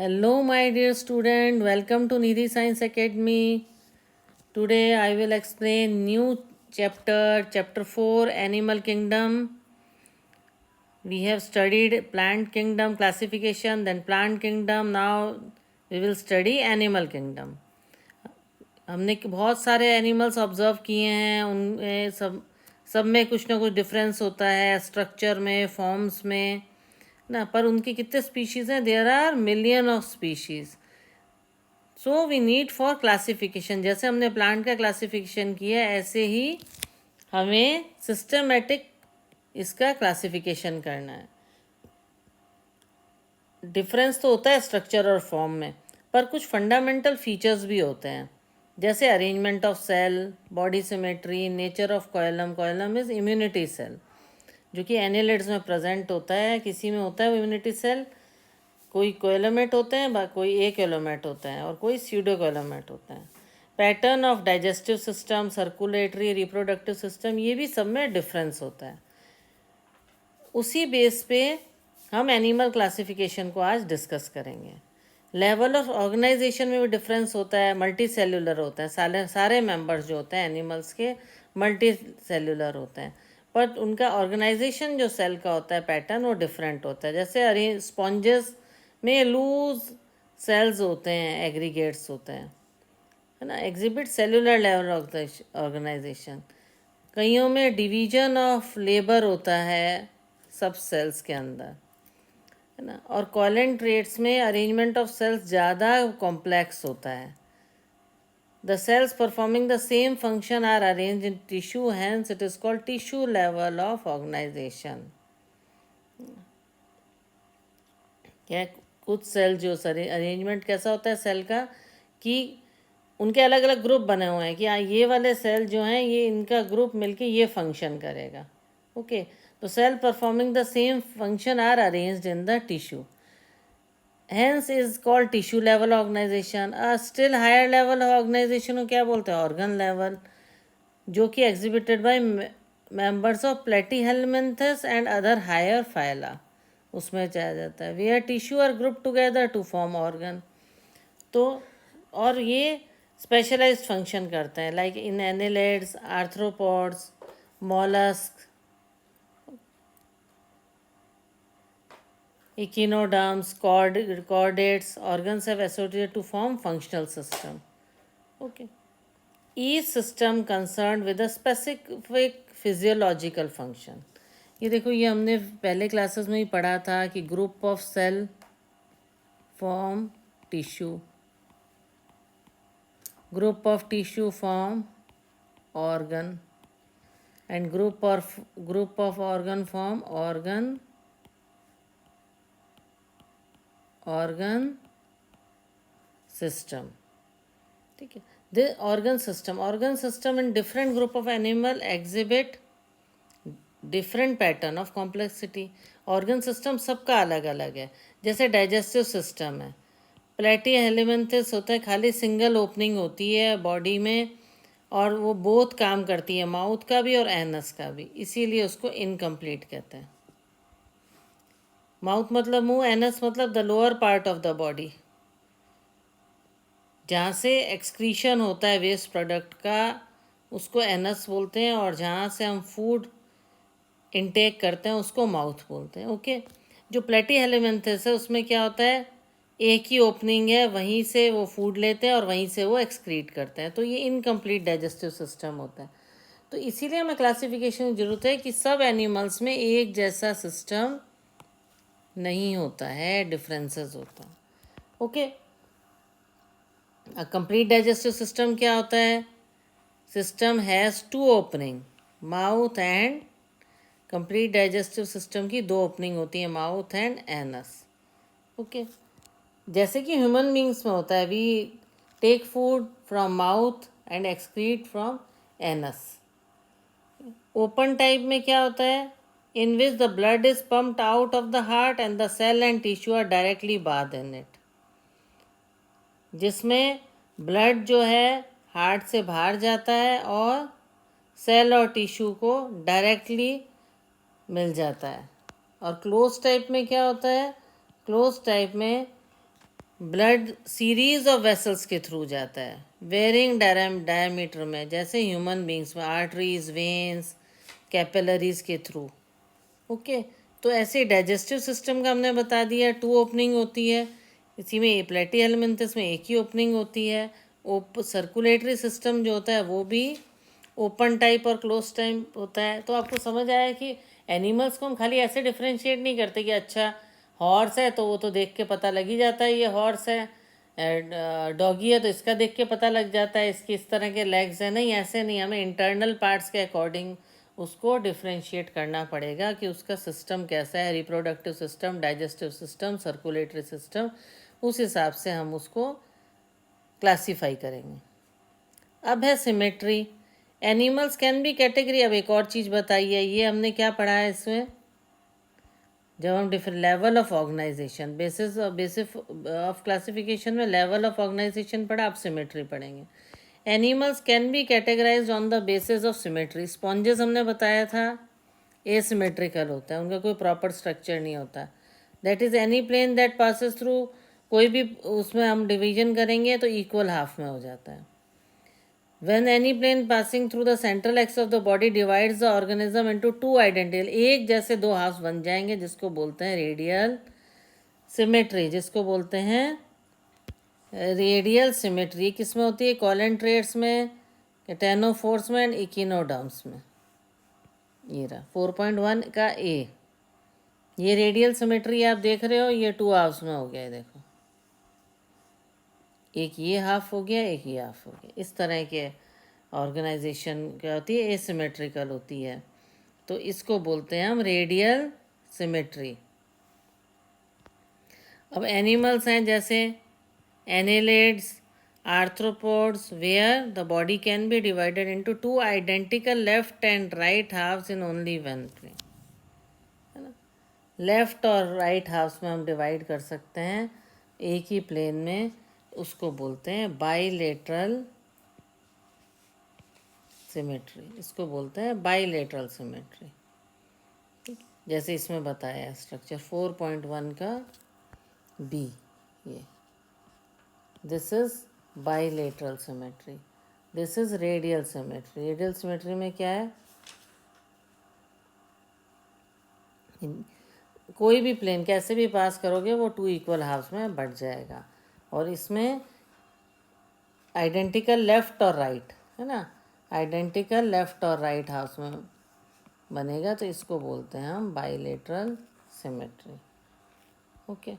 Hello, my dear student. Welcome to Nidhi Science Academy. Today I will explain new chapter 4, Animal Kingdom. We have studied plant kingdom classification, then plant kingdom. Now we will study animal kingdom. हमने बहुत सारे animals observe किए हैं, उनमें सब में कुछ ना कुछ डिफरेंस होता है, स्ट्रक्चर में, फॉर्म्स में ना, पर उनकी कितने स्पीशीज़ हैं? There are million of species. So we need for classification. जैसे हमने प्लांट का क्लासिफिकेशन किया, ऐसे ही हमें सिस्टमेटिक इसका क्लासिफिकेशन करना है. डिफरेंस तो होता है स्ट्रक्चर और फॉर्म में, पर कुछ फंडामेंटल फीचर्स भी होते हैं, जैसे arrangement of cell, body symmetry, nature of coelom. Coelom is immunity cell, जो कि एनिलिड्स में प्रेजेंट होता है. किसी में होता है इम्यूनिटी सेल, कोई कोएलोमेट होते हैं, कोई एकोलोमेट होते हैं, और कोई स्यूडोकोलोमेट होते हैं. Pattern of digestive system, circulatory, reproductive system, ये भी सब में डिफरेंस होता है. उसी बेस पे हम एनिमल क्लासिफिकेशन को आज डिस्कस करेंगे. लेवल ऑफ ऑर्गेनाइजेशन में भी डिफरेंस होता है. मल्टी सेल्यूलर होता है, सारे मेंबर्स जो होते हैं एनिमल्स के मल्टी सेल्यूलर होते हैं, बट उनका ऑर्गेनाइजेशन जो सेल का होता है, पैटर्न, वो डिफरेंट होता है. जैसे स्पॉन्जेस में लूज सेल्स होते हैं, एग्रीगेट्स होते हैं, है ना. Exhibit cellular level organisation. कईयों में डिवीजन ऑफ लेबर होता है सब सेल्स के अंदर, है ना. और कॉलन ट्रेट्स में अरेंजमेंट ऑफ सेल्स ज़्यादा कॉम्प्लेक्स होता है. The cells performing the same function are arrange in tissue, hence it is called tissue level of organisation. क्या कुछ सेल जो अरेंजमेंट कैसा होता है सेल का, कि उनके अलग अलग ग्रुप बने हुए हैं, कि ये वाले सेल जो हैं, ये इनका ग्रुप मिलके ये फंक्शन करेगा. ओके, तो cell performing the same function are arranged in the tissue, hence is called tissue level organization. A still higher level of organization को क्या बोलते हैं? ऑर्गन लेवल, जो कि exhibited by members of platyhelminthes and other higher phyla, उसमें चाहा जाता है. Where tissue are group together to form organ. तो और ये स्पेशलाइज्ड फंक्शन करते हैं, like in annelids, arthropods, mollusc, echinoderms, chordates. Organs have associated to form functional system. Okay. Each system concerned with a specific physiological function. ये देखो, ये हमने पहले क्लासेस में ही पढ़ा था कि group of cell form tissue, group of tissue form organ, and group of organ form organ system. ठीक है. The organ system in different group of animal exhibit different pattern of complexity. Organ system सबका अलग अलग है. जैसे digestive system है, प्लेटी हेलिमेंथस होता है, खाली सिंगल ओपनिंग होती है बॉडी में, और वो बोथ काम करती है, माउथ का भी और एनस का भी, इसीलिए उसको इनकम्प्लीट कहते हैं. माउथ मतलब मुंह, एनस मतलब the lower part of the body, जहाँ से एक्सक्रीशन होता है वेस्ट प्रोडक्ट का, उसको एनस बोलते हैं, और जहाँ से हम फूड इनटेक करते हैं उसको माउथ बोलते हैं. ओके. जो प्लेटी हेलिमेंथस है, उसमें क्या होता है, एक ही ओपनिंग है, वहीं से वो फूड लेते हैं और वहीं से वो एक्सक्रीट करते हैं. तो ये इनकम्प्लीट डाइजेस्टिव सिस्टम होता है. तो इसीलिए हमें क्लासिफिकेशन की ज़रूरत है कि सब एनिमल्स में एक जैसा सिस्टम नहीं होता है, डिफरेंसेस होता है. ओके. कंप्लीट डाइजेस्टिव सिस्टम क्या होता है? System has two opening, mouth and. Complete digestive system की दो ओपनिंग होती है, माउथ एंड एनस. ओके. जैसे कि ह्यूमन बींग्स में होता है, we take food from mouth and excrete from anus. Open type में क्या होता है? in which the blood is pumped out of the heart and the cell and tissue are directly bathed in it. जिसमें blood जो है heart से बाहर जाता है और सेल और टिश्यू को डायरेक्टली मिल जाता है. और क्लोज टाइप में क्या होता है? क्लोज टाइप में ब्लड सीरीज ऑफ वेसल्स के थ्रू जाता है, वेरिंग डायमीटर में, जैसे ह्यूमन बींग्स में आर्टरीज, वेन्स, कैपिलरीज के थ्रू। ओके, तो ऐसे डाइजेस्टिव सिस्टम का हमने बता दिया, 2 ओपनिंग होती है, इसी में प्लेटी हेलमिंथस में एक ही ओपनिंग होती है। सर्कुलेटरी सिस्टम जो होता है वो भी ओपन टाइप और क्लोज टाइप होता है। तो आपको समझ आया कि एनिमल्स को हम खाली ऐसे डिफ्रेंशिएट नहीं करते कि अच्छा हॉर्स है तो वो तो देख के पता लग ही जाता है ये हॉर्स है, डॉगी है तो इसका देख के पता लग जाता है इसकी इस तरह के लेग्स है। नहीं, ऐसे नहीं, हमें इंटरनल पार्ट्स के अकॉर्डिंग उसको डिफ्रेंशिएट करना पड़ेगा कि उसका सिस्टम कैसा है, reproductive system, digestive system, circulatory system, उस हिसाब से हम उसको क्लासीफाई करेंगे। अब है symmetry. Animals can B category. अब एक और चीज़ बताइए, ये हमने क्या पढ़ा है इसमें, जब हम different level of organisation, basis of classification में लेवल ऑफ ऑर्गेनाइजेशन पढ़ा, अब सिमेट्री पढ़ेंगे। Animals can be categorise on the basis of symmetry. Sponges हमने बताया था एसिमेट्रिकल होता है, उनका कोई प्रॉपर स्ट्रक्चर नहीं होता। That is any plane that passes through, कोई भी उसमें हम डिवीजन करेंगे तो इक्वल हाफ में हो जाता है। When any plane passing through the central axis of the body divides the organism into two identical, एक जैसे दो हाफ बन जाएंगे, जिसको बोलते हैं रेडियल सिमेट्री, जिसको बोलते हैं रेडियल सिमेट्री। किस में होती है? कॉलेंट्रेट्स में, टेनोफोर्स में एंड इकिनोडर्म्स में। ये रहा 4.1 का ए, ये रेडियल सिमेट्री आप देख रहे हो, ये 2 हाफ्स में हो गया है, देखो एक ये हाफ हो गया, एक ये हाफ हो गया। इस तरह के ऑर्गेनाइजेशन क्या होती है, एसिमेट्रिकल होती है, तो इसको बोलते हैं हम रेडियल सिमेट्री। अब एनिमल्स हैं जैसे annelids, arthropods, where the body can be divided into 2 identical left and right halves in only one plane, है ना। लेफ्ट और राइट हाफ्स में हम डिवाइड कर सकते हैं एक ही प्लेन में, उसको बोलते हैं बाइलेटरल सिमेट्री। इसको बोलते हैं बाइलेटरल सिमेट्री, जैसे इसमें बताया है स्ट्रक्चर 4.1 का बी। ये this is bilateral symmetry, this is radial symmetry. Radial symmetry में क्या है, कोई भी प्लेन कैसे भी पास करोगे वो 2 इक्वल हाफ्स में बढ़ जाएगा, और इसमें आइडेंटिकल लेफ्ट और राइट, है ना, आइडेंटिकल लेफ्ट और राइट हाफ्स में बनेगा, तो इसको बोलते हैं हम बाइलेटरल सिमेट्री। ओके,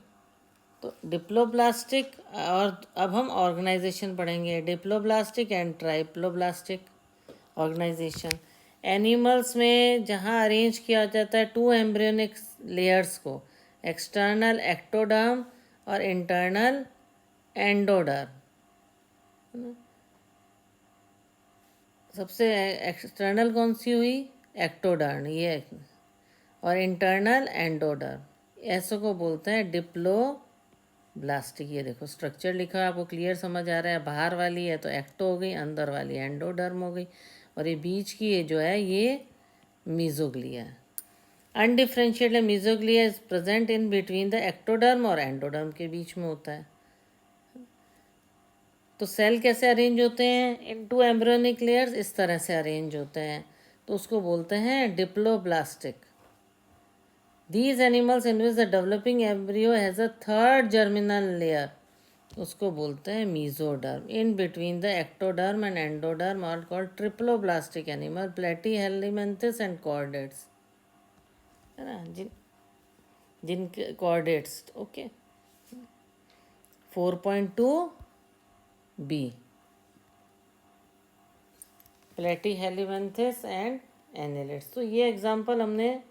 तो डिप्लोब्लास्टिक, और अब हम ऑर्गेनाइजेशन पढ़ेंगे, डिप्लोब्लास्टिक एंड ट्राइप्लोब्लास्टिक ऑर्गेनाइजेशन। एनिमल्स में जहाँ अरेंज किया जाता है 2 एम्ब्रियोनिक लेयर्स को, एक्सटर्नल एक्टोडर्म और इंटरनल एंडोडर्म। सबसे एक्सटर्नल कौन सी हुई? एक्टोडर्म, ये, और इंटरनल एंडोडर्म, ऐसे को बोलते हैं डिप्लोब्लास्टिक। ये देखो स्ट्रक्चर लिखा है, आपको क्लियर समझ आ रहा है। बाहर वाली है तो एक्टो हो गई, अंदर वाली एंडोडर्म हो गई, और ये बीच की ये जो है ये मीजोग्लिया है। Undifferentiated mesoglea is present in between the ectoderm और एंडोडर्म के बीच में होता है। तो सेल कैसे अरेंज होते हैं? इन 2 एम्ब्रियोनिक लेयर्स, इस तरह से अरेंज होते हैं, तो उसको बोलते हैं diploblastic. These animals in which the developing embryo has a third germinal layer, उसको बोलते हैं mesoderm. In between the ectoderm and endoderm are called triploblastic animal, platyhelminthes and chordates, है ना, जिनके chordates. Okay, 4.2 B, platyhelminthes and annelids. तो ये example हमने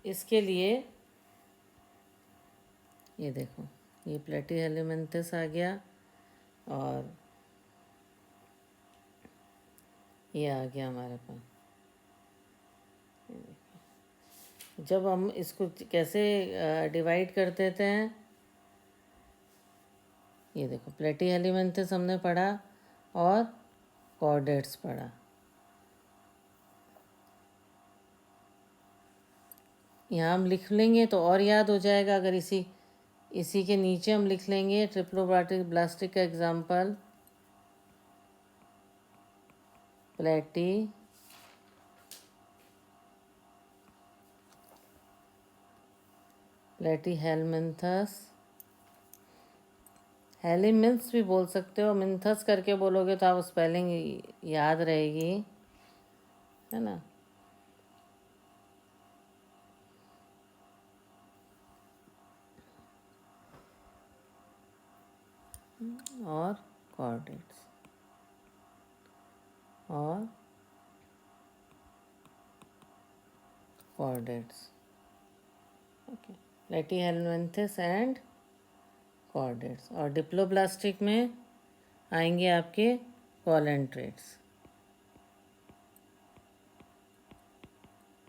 इसके लिए, ये देखो ये प्लेटीहेलमिन्थस आ गया, और ये आ गया हमारे पास। जब हम इसको कैसे डिवाइड करते थे, ये देखो प्लेटीहेलमिन्थस हमने पढ़ा और कॉर्डेट्स पढ़ा। यहाँ हम लिख लेंगे तो और याद हो जाएगा, अगर इसी इसी के नीचे हम लिख लेंगे ट्रिप्लोब्लास्टिक का एग्जाम्पल, प्लेटीहेलमिन्थस, हेलिमिन्थस भी बोल सकते हो, मिन्थस करके बोलोगे तो आप स्पेलिंग याद रहेगी, है ना। और कॉर्डेट्स ओके, प्लेटीहेलमिन्थस एंड कॉर्डेट्स। और डिप्लोब्लास्टिक में आएंगे आपके कॉलेंट्रेट्स,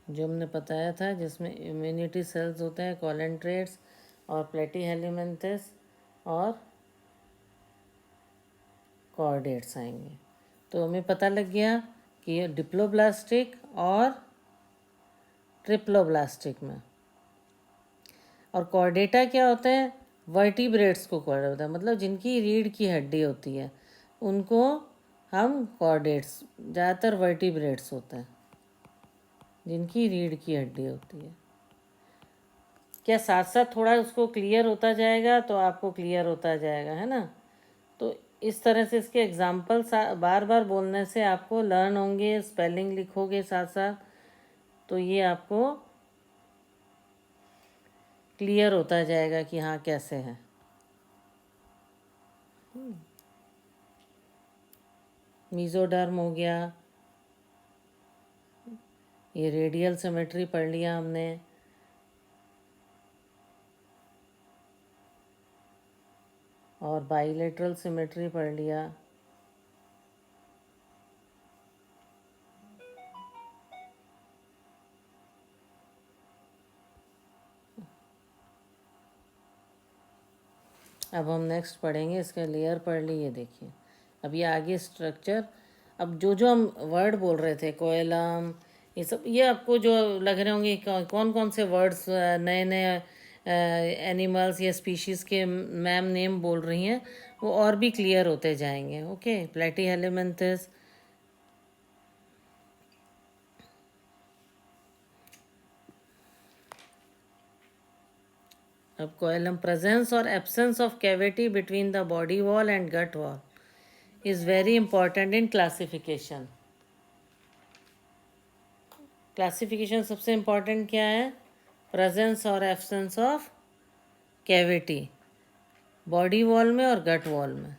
जो हमने बताया था, जिसमें इम्यूनिटी सेल्स होते हैं, कॉलेंट्रेट्स और प्लेटीहेलमिन्थस और कॉर्डेट्स आएंगे। तो हमें पता लग गया कि ये डिप्लोब्लास्टिक और ट्रिप्लोब्लास्टिक में। और कॉर्डेटा क्या होता है? वर्टिब्रेट्स को कॉर्ड होता है, मतलब जिनकी रीढ़ की हड्डी होती है उनको हम कॉर्डेट्स, ज़्यादातर वर्टिब्रेट्स होते हैं जिनकी रीढ़ की हड्डी होती है। क्या साथ साथ थोड़ा उसको क्लियर होता जाएगा तो आपको क्लियर होता जाएगा, है ना। तो इस तरह से इसके एग्जाम्पल बार बार बोलने से आपको लर्न होंगे, स्पेलिंग लिखोगे साथ साथ, तो ये आपको क्लियर होता जाएगा कि हाँ कैसे है। मीजोडर्म हो गया, ये रेडियल सिमेट्री पढ़ लिया हमने, और बाइलेटरल सिमेट्री पढ़ लिया। अब हम नेक्स्ट पढ़ेंगे, इसका लेयर पढ़ ली, ये देखिए अब ये आगे स्ट्रक्चर। अब जो जो हम वर्ड बोल रहे थे, कोएलम, ये सब, ये आपको जो लग रहे होंगे कौन कौन से वर्ड्स नए नए एनिमल्स या स्पीशीज़ के मैम नेम बोल रही हैं, वो और भी क्लियर होते जाएंगे। ओके, प्लेटीहेलमिन्थस, अब कोएलम, प्रेजेंस और absence of cavity between the body wall and gut wall is very important in classification. Classification सबसे इम्पॉर्टेंट क्या है? प्रेजेंस और absence of cavity body wall में और गट वॉल में।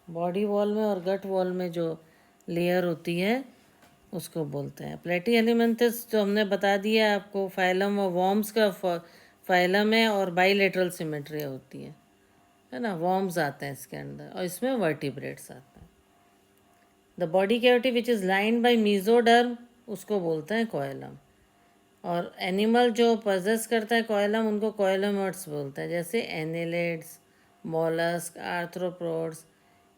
बॉडी वॉल में और गट वॉल में जो लेयर होती है उसको बोलते हैं प्लेटीहेलमिन्थस। जो हमने बता दिया आपको, फाइलम और वॉर्म्स का फाइलम है और बाइलेटरल सिमेट्री होती है ना। वॉर्म्स आते हैं इसके अंदर और इसमें वर्टिब्रेट्स आते हैं। The body cavity which is lined by mesoderm उसको बोलते हैं कोएलम। और एनिमल जो पजेस करता है कोएलम उनको कोएलोमर्ट्स बोलते हैं, जैसे annelids, mollusc, arthropods,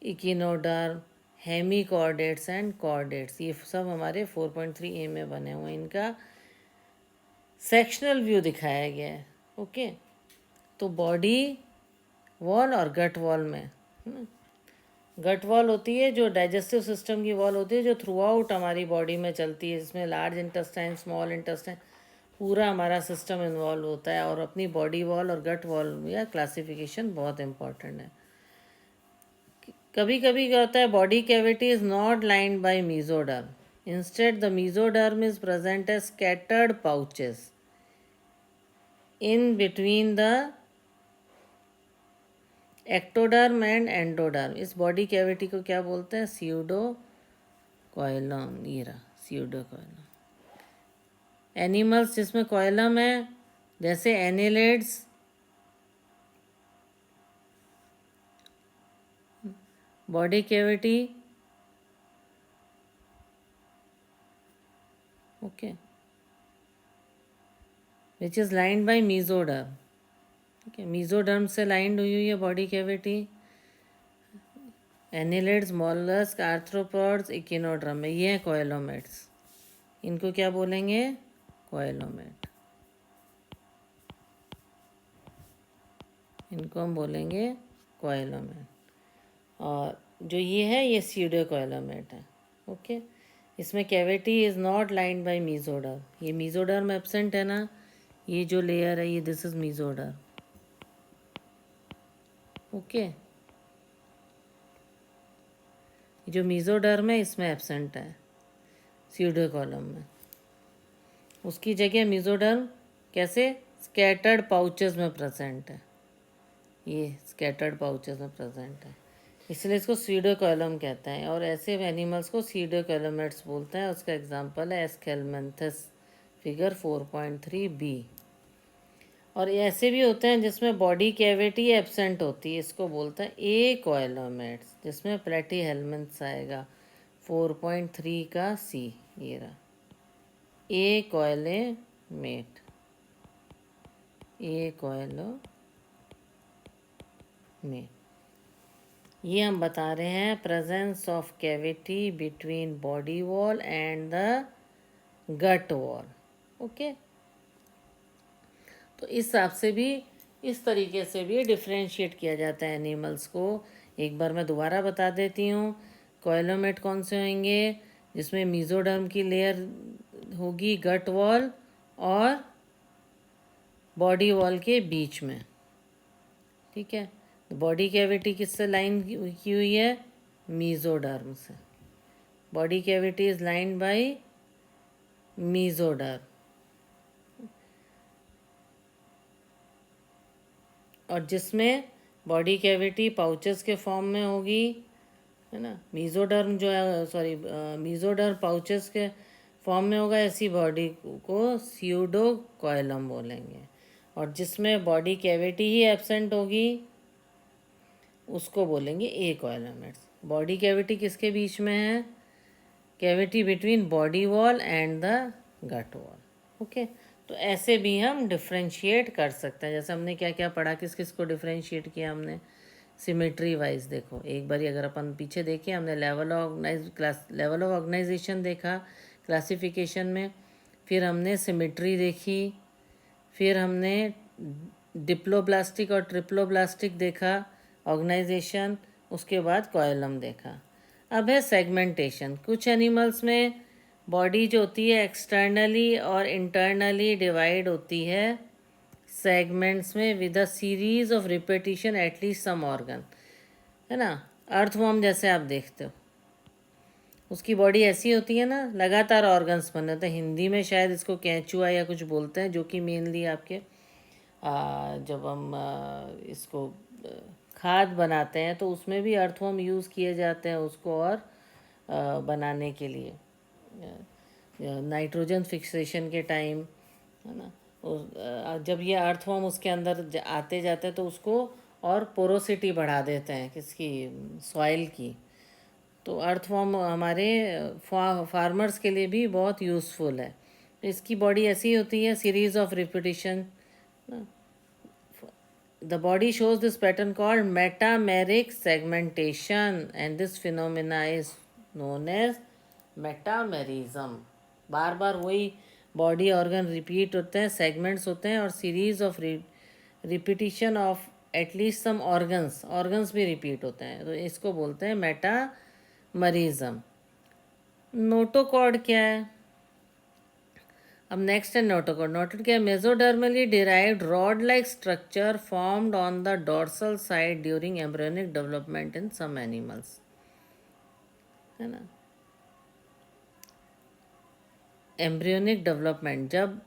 echinoderm, hemichordates and chordates. ये सब हमारे 4.3a में बने हुए हैं। इनका सेक्शनल व्यू दिखाया गया है। ओके, तो बॉडी वॉल और गट वॉल में, गट वॉल होती है जो डाइजेस्टिव सिस्टम की वॉल होती है, जो थ्रू आउट हमारी बॉडी में चलती है, जिसमें लार्ज इंटेस्टाइन, स्मॉल इंटेस्टाइन, पूरा हमारा सिस्टम इन्वॉल्व होता है। और अपनी बॉडी वॉल और गट वॉल या क्लासिफिकेशन बहुत इंपॉर्टेंट है। कभी कभी क्या होता है, body cavity is not lined by mesoderm, instead the mesoderm is present as scattered pouches in between the ectoderm and endoderm. इस बॉडी कैविटी को क्या बोलते हैं? Pseudo coelom. ये रहा स्यूडो कोइलम। एनिमल्स जिसमें कोइलम है, जैसे annelids, body cavity, okay, which is lined by mesoderm. Okay, mesoderm से लाइंड हुई है body cavity. Annelids, mollusc, arthropods, echinoderm में ये हैं कोएलोमेट्स। इनको क्या बोलेंगे? कोएलोमेट। इनको हम बोलेंगे कोइलोमेट। और जो ये है ये सीडो कोइलोमेट है। ओके, इसमें cavity is not lined by mesoderm. ये मीजोडर्म एब्सेंट है ना, ये जो लेयर है ये दिस इज मीजोडर। ओके, जो मीजोडर्म है इसमें एब्सेंट है सीडो कॉलम में। उसकी जगह मीजोडर्म कैसे स्कैटर्ड पाउचेस में प्रेजेंट है, ये स्कैटर्ड पाउचेस में प्रेजेंट है, इसलिए इसको सीडोकोइलम कहते हैं। और ऐसे एनिमल्स को सीडोकोइलमेट्स बोलते हैं। उसका एग्जांपल है एस्केलमेंथस, फिगर 4.3b। और ऐसे भी होते हैं जिसमें बॉडी कैविटी एब्सेंट होती है, इसको बोलते हैं ए कोइलोमेट्स, जिसमें प्लेटीहेल्मिन्थस आएगा 4.3 का सी। ये रहा ए कोइलोमेट, ए कोइलोमेट। ये हम बता रहे हैं presence of cavity between body wall and the gut wall. Okay, तो इस हिसाब से भी, इस तरीके से भी डिफ्रेंशिएट किया जाता है एनिमल्स को। एक बार मैं दोबारा बता देती हूँ, कोइलोमेट कौन से होंगे, जिसमें मीजोडर्म की लेयर होगी गट वॉल और बॉडी वॉल के बीच में। ठीक है, बॉडी कैविटी किससे लाइन की हुई है, मीजोडर्म से। Body cavity is lined by mesoderm. और जिसमें बॉडी कैविटी पाउचेस के फॉर्म में होगी, है ना, मीजोडर्म जो है, सॉरी, मीजोडर्म पाउचेस के फॉर्म में होगा, ऐसी बॉडी को स्यूडोकोइलम बोलेंगे। और जिसमें बॉडी कैविटी ही एब्सेंट होगी उसको बोलेंगे ए कोइलोमेट्स। बॉडी कैविटी किसके बीच में है, cavity between body wall and the gut wall. Okay, तो ऐसे भी हम डिफ्रेंशिएट कर सकते हैं। जैसे हमने क्या क्या पढ़ा, किस किस को डिफ्रेंशिएट किया हमने, सिमेट्री वाइज। देखो एक बार अगर अपन पीछे देखें, हमने लेवल ऑफ ऑर्गेनाइजेशन देखा क्लासिफिकेशन में, फिर हमने सिमेट्री देखी, फिर हमने डिप्लोब्लास्टिक और ट्रिप्लोब्लास्टिक देखा ऑर्गेनाइजेशन, उसके बाद कोइलम देखा। अब है सेगमेंटेशन। कुछ एनिमल्स में बॉडी जो होती है एक्सटर्नली और इंटरनली डिवाइड होती है सेगमेंट्स में with a series of repetition at least some organ, है ना। अर्थवॉर्म जैसे आप देखते हो, उसकी बॉडी ऐसी होती है ना, लगातार ऑर्गन्स बने होते हैं। हिंदी में शायद इसको कैंचुआ या कुछ बोलते हैं, जो कि मेनली आपके जब हम इसको खाद बनाते हैं तो उसमें भी अर्थवॉर्म यूज़ किए जाते हैं उसको, और बनाने के लिए नाइट्रोजन फिक्सेशन के टाइम, है ना। जब ये अर्थवॉर्म उसके अंदर आते जाते हैं तो उसको और पोरोसिटी बढ़ा देते हैं किसकी, सॉइल की। तो अर्थवॉर्म हमारे फार्मर्स के लिए भी बहुत यूज़फुल है। इसकी बॉडी ऐसी होती है, series of repetition. The body shows this pattern called metameric segmentation, and this phenomena is known as metamerism. बार बार वही बॉडी ऑर्गन रिपीट होते हैं, सेगमेंट्स होते हैं, और series of repetition of at least some organs भी रिपीट होते हैं, तो इसको बोलते हैं मेटामरिज्म। नोटोकॉर्ड क्या है, अब नेक्स्ट है नोटोकॉर्ड। नोटोकॉर्ड क्या है, mesodermally derived rod like structure formed on the dorsal side during embryonic development in some animals, है ना। एम्ब्रियोनिक डेवलपमेंट, जब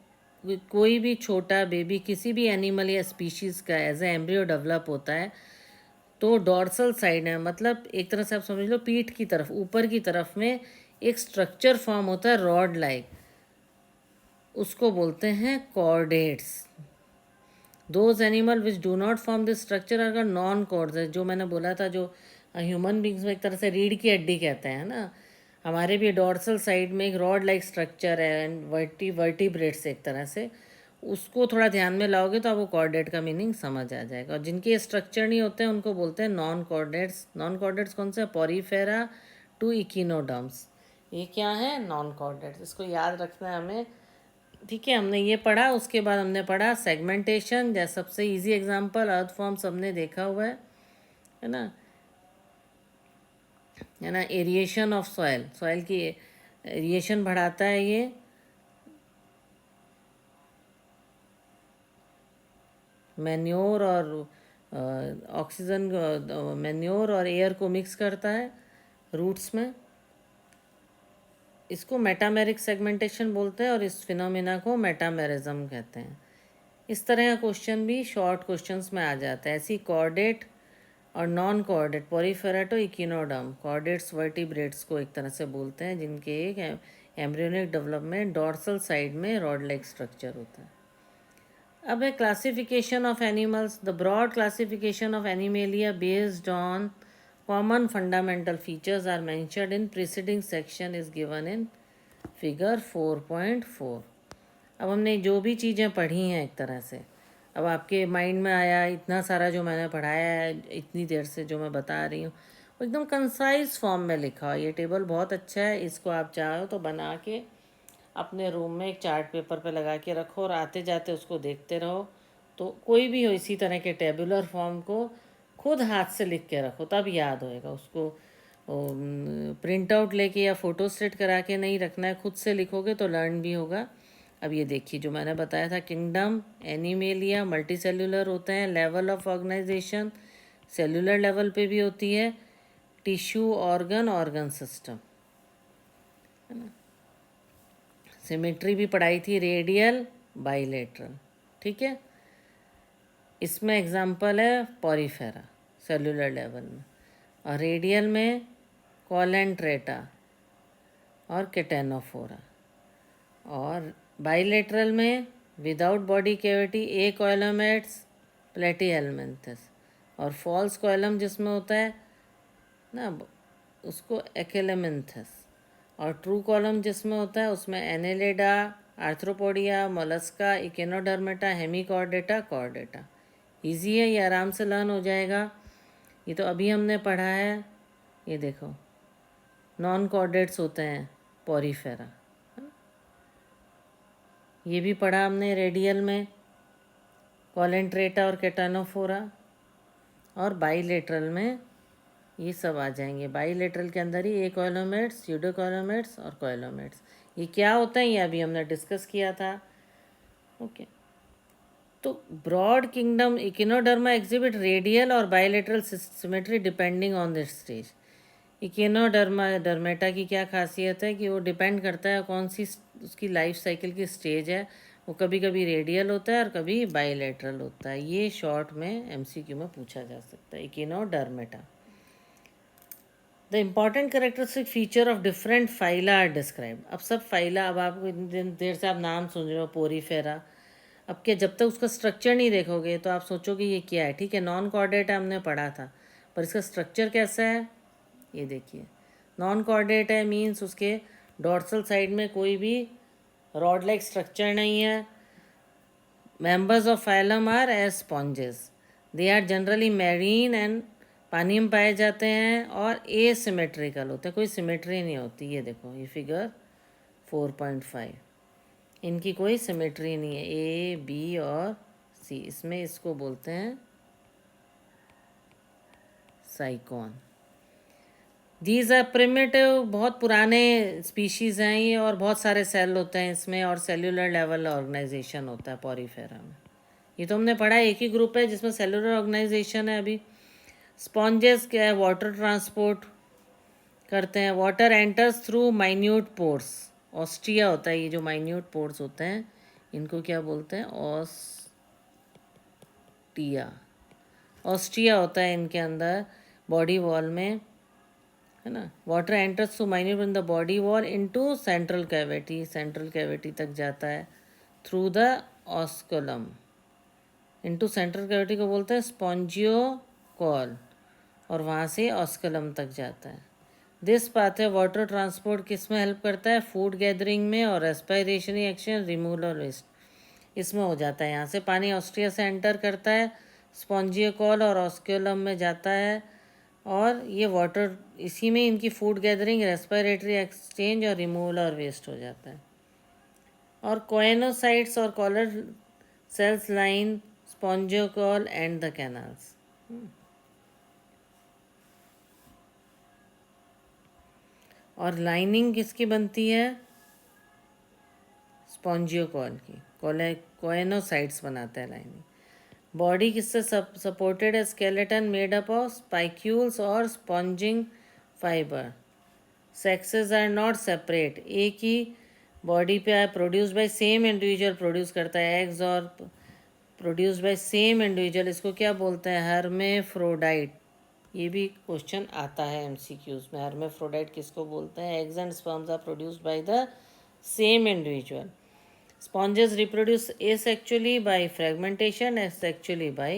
कोई भी छोटा बेबी किसी भी एनिमल या स्पीशीज़ का एज ए एम्ब्रियो डेवलप होता है, तो डोर्सल साइड है, मतलब एक तरह से आप समझ लो पीठ की तरफ, ऊपर की तरफ में एक स्ट्रक्चर फॉर्म होता है रॉड लाइक, उसको बोलते हैं chordates. Those animal which do not form this structure अगर नॉन कॉर्ड्स है, जो मैंने बोला था, जो ह्यूमन बींग्स में एक तरह से रीढ़ की हड्डी कहते हैं ना, हमारे भी डोर्सल साइड में एक रॉड लाइक स्ट्रक्चर है एंड वर्टिब्रेट्स एक तरह से, उसको थोड़ा ध्यान में लाओगे तो आपको कॉर्डेट का मीनिंग समझ आ जाएगा। और जिनके स्ट्रक्चर नहीं होते हैं उनको बोलते हैं नॉन कॉर्डेट्स। नॉन कॉर्डेट्स कौन से, पॉरीफेरा टू इकिनोडर्म्स, ये क्या है, नॉन कॉर्डेट्स। इसको याद रखना है हमें, ठीक है, हमने ये पढ़ा। उसके बाद हमने पढ़ा सेगमेंटेशन, जैसे सबसे इजी एग्जांपल अर्थ फॉर्म सबने देखा हुआ है ना, है ना। एरिएशन ऑफ सॉइल, सॉइल की एरिएशन बढ़ाता है ये। मैन्योर और ऑक्सीजन, मैन्योर और एयर को मिक्स करता है रूट्स में। इसको मेटामेरिक सेगमेंटेशन बोलते हैं और इस फिनोमिना को मेटामेरिज्म कहते हैं। इस तरह का क्वेश्चन भी शॉर्ट क्वेश्चंस में आ जाता है। ऐसी कॉर्डेट और non chordate, porifera echinoderm, chordates vertebrates को एक तरह से बोलते हैं, जिनके एक एम्ब्रियोनिक डेवलपमेंट डॉर्सल साइड में रॉड लाइक स्ट्रक्चर होता है। अब है classification of animals. The broad classification of animalia based on common fundamental features are mentioned in preceding section is given in figure 4.4। अब हमने जो भी चीज़ें पढ़ी हैं एक तरह से, अब आपके माइंड में आया इतना सारा जो मैंने पढ़ाया है इतनी देर से, जो मैं बता रही हूँ वो एकदम कंसाइज फॉर्म में लिखा है। ये टेबल बहुत अच्छा है, इसको आप चाहो तो बना के अपने रूम में एक चार्ट पेपर पे लगा के रखो और आते जाते उसको देखते रहो। तो कोई भी हो इसी तरह के टेबुलर फॉर्म को खुद हाथ से लिख के रखो, तब याद होएगा। उसको प्रिंट आउट लेके या फ़ोटो स्टेट करा के नहीं रखना है, खुद से लिखोगे तो लर्न भी होगा। अब ये देखिए जो मैंने बताया था, किंगडम एनिमेलिया मल्टी सेल्यूलर होते हैं। Level of organisation cellular level पे भी होती है। Tissue, organ, organ system, symmetry भी पढ़ाई थी, रेडियल बाइलेटरल। ठीक है, इसमें एग्जांपल है पॉरीफेरा सेल्यूलर लेवल में, और रेडियल में कॉलेंट्रेटा और केटेनोफोरा, और बाइलेटरल में विदाउट बॉडी कैविटी ए कोइलोमेट्स प्लेटीहेल्मिन्थस, और फॉल्स कोइलम जिसमें होता है ना उसको एक्लेमिन्थस, और ट्रू कॉलम जिसमें होता है उसमें annelida, arthropoda, mollusca, echinodermata, hemichordata, chordata. Easy है, ये आराम से लर्न हो जाएगा। ये तो अभी हमने पढ़ा है। ये देखो नॉन कॉर्डेट्स होते हैं पॉरीफेरा, ये भी पढ़ा हमने रेडियल में कॉलेंट्रेटा और केटानोफोरा, और बाइलेटरल में ये सब आ जाएंगे। बाइलेटरल के अंदर ही ए कोइलोमेट्स, स्यूडो कोइलोमेट्स और कोइलोमेट्स। ये क्या होता है ये अभी हमने डिस्कस किया था। ओके, तो broad kingdom echinoderma exhibit radial और bilateral symmetry depending on this stage. डर्मेटा की क्या खासियत है कि वो डिपेंड करता है कौन सी उसकी लाइफ साइकिल की स्टेज है। वो कभी कभी रेडियल होता है और कभी बाइलेटरल होता है। ये शॉर्ट में एमसीक्यू में पूछा जा सकता है। Echinodermata, the important characteristic feature of different phyla are describe. अब सब फाइला, अब आपको इतनी देर से आप नाम सुन रहे हो पोरीफेरा, अब क्या जब तक उसका स्ट्रक्चर नहीं देखोगे तो आप सोचोगे ये क्या है। ठीक है, नॉन कॉर्डेट हमने पढ़ा था, पर इसका स्ट्रक्चर कैसा है ये देखिए। नॉन कॉर्डेट है मीन्स उसके डॉर्सल साइड में कोई भी रॉड लाइक स्ट्रक्चर नहीं है। Members of phylum are as sponges, they are generally marine and पानी में पाए जाते हैं, और एसिमेट्रिकल होते हैं, कोई सिमेट्री नहीं होती। ये देखो ये फिगर 4.5, इनकी कोई सिमेट्री नहीं है, ए बी और सी, इसमें इसको बोलते हैं साइकॉन। दीज आर प्रिमिटिव, बहुत पुराने स्पीशीज़ हैं ये, और बहुत सारे सेल होते हैं इसमें, और सेल्यूलर लेवल ऑर्गेनाइजेशन होता है पॉरीफेरा में। ये तो हमने पढ़ा है, एक ही ग्रुप है जिसमें सेल्यूलर ऑर्गेनाइजेशन है। अभी स्पॉन्जेस क्या है, वाटर ट्रांसपोर्ट करते हैं। Water enters through minute pores, Austria होता है ये जो माइन्यूट पोर्स होते हैं, इनको क्या बोलते हैं, ऑस्टिया, ऑस्ट्रिया होता है इनके अंदर बॉडी वॉल में, है ना। Water enters through minute in the body wall into central cavity, central cavity तक जाता है through the osculum. Into central cavity को बोलते हैं स्पॉन्जियोकॉल, और वहाँ से ऑस्कुलम तक जाता है। दिस पाथ है वाटर ट्रांसपोर्ट किस में हेल्प करता है, फूड गैदरिंग में, और रेस्पिरेशनरी एक्शन, रिमूवल वेस्ट, इसमें हो जाता है। यहाँ से पानी ऑस्ट्रिया से एंटर करता है, स्पॉन्जियोकॉल और ऑस्कुलम में जाता है, और ये वाटर इसी में इनकी फूड गैदरिंग, रेस्पिरेटरी एक्सचेंज और रिमूवल और वेस्ट हो जाता है। और कोएनोसाइट्स और collar cells line spongocoel and the canals. और लाइनिंग किसकी बनती है? स्पॉन्जियोकॉल की। कोएनोसाइट्स बनाता है लाइनिंग। बॉडी किससे सपोर्टेड है? Skeleton made up of spicules और spongin fibre. Sexes are not separate, एक ही बॉडी पे produce by same individual produce करता है एग्स, और प्रोड्यूस बाय सेम इंडिविजुअल, इसको क्या बोलते हैं? हर्मेफ्रोडाइट। ये भी क्वेश्चन आता है एमसीक्यूज में, हर्मेफ्रोडाइट किसको बोलते हैं? Eggs and sperms are produced by the same individual. Sponges reproduce asexually by fragmentation, asexually by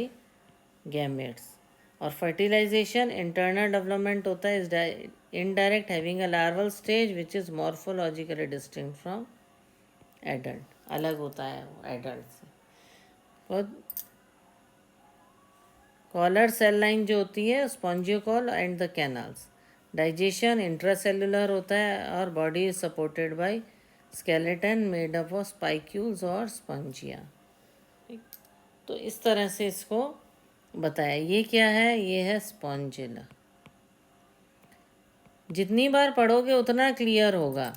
gametes. और fertilization internal development होता है, is indirect, having a larval stage which is morphologically distinct from adult, अलग होता है वो adult से। और collar cell line जो होती है spongocoel and the canals. Digestion intracellular होता है और body is supported by skeleton made up of spicules और स्पंजिया। तो इस तरह से इसको बताया। ये क्या है? ये है स्पॉन्जिला। जितनी बार पढ़ोगे उतना क्लियर होगा।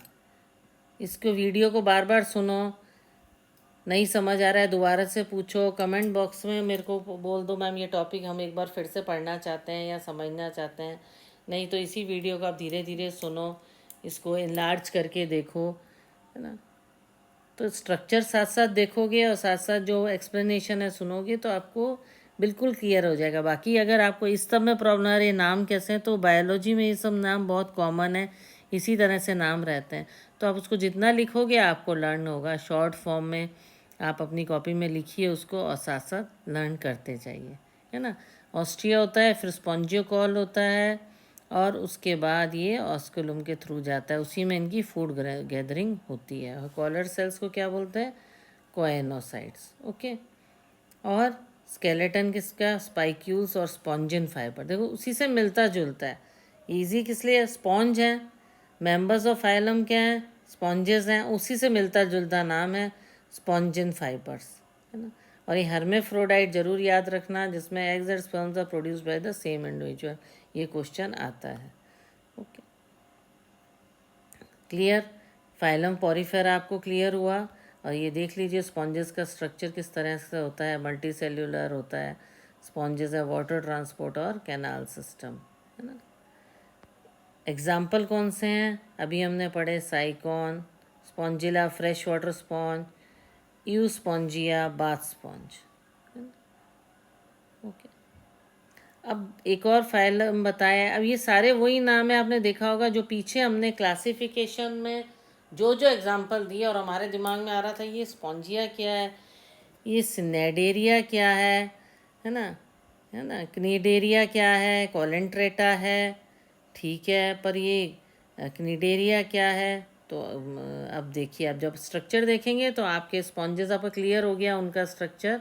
इसको वीडियो को बार बार सुनो, नहीं समझ आ रहा है दोबारा से पूछो, कमेंट बॉक्स में मेरे को बोल दो मैम ये टॉपिक हम एक बार फिर से पढ़ना चाहते हैं या समझना चाहते हैं। नहीं तो इसी वीडियो को आप धीरे धीरे सुनो, इसको इनलार्ज करके देखो, है ना। तो स्ट्रक्चर साथ साथ देखोगे और साथ साथ जो एक्सप्लेनेशन है सुनोगे तो आपको बिल्कुल क्लियर हो जाएगा। बाकी अगर आपको इस सब में प्रॉब्लम आ रही है नाम कैसे हैं, तो बायोलॉजी में ये सब नाम बहुत कॉमन है, इसी तरह से नाम रहते हैं। तो आप उसको जितना लिखोगे आपको लर्न होगा। शॉर्ट फॉर्म में आप अपनी कॉपी में लिखिए उसको और साथ साथ लर्न करते जाइए, है ना। ऑस्ट्रिया होता है, फिर स्पॉन्जियोकॉल होता है, और उसके बाद ये ऑस्कुलम के थ्रू जाता है, उसी में इनकी फूड गैदरिंग होती है। और कॉलर सेल्स को क्या बोलते हैं? कोएनोसाइट्स। ओके। और स्केलेटन किसका? स्पाइक्यूल्स और स्पॉन्जिन फाइबर। देखो उसी से मिलता जुलता है। ईजी किस लिए? स्पॉन्ज है, मेंबर्स ऑफ फाइलम क्या हैं? स्पॉन्जेस हैं, उसी से मिलता जुलता नाम है स्पॉन्जिन फाइबर्स, है ना। और ये हर्मेफ्रोडाइट जरूर याद रखना, जिसमें eggs and sperms are produced by the same individual. ये क्वेश्चन आता है। Okay, clear. फाइलम पॉरीफेरा आपको क्लियर हुआ। और ये देख लीजिए स्पॉन्जेस का स्ट्रक्चर किस तरह से होता है, मल्टी सेल्यूलर होता है। स्पॉन्जेस है वाटर ट्रांसपोर्ट और कैनाल सिस्टम, है ना। एग्जाम्पल कौन से हैं? अभी हमने पढ़े साइकॉन, Spongilla, fresh water sponge, Euspongia, bath sponge. Okay, अब एक और फाइलम बताया। अब ये सारे वही नाम है, आपने देखा होगा जो पीछे हमने क्लासिफिकेशन में जो जो एग्जाम्पल दिए और हमारे दिमाग में आ रहा था ये स्पॉन्जिया क्या है, ये सिनेडेरिया क्या है ना, है ना, क्नीडेरिया क्या है, कॉलेंट्रेटा है, ठीक है। पर ये क्नीडेरिया क्या है? तो अब देखिए, अब जब स्ट्रक्चर देखेंगे तो आपके स्पॉन्जेस आप क्लियर हो गया उनका स्ट्रक्चर।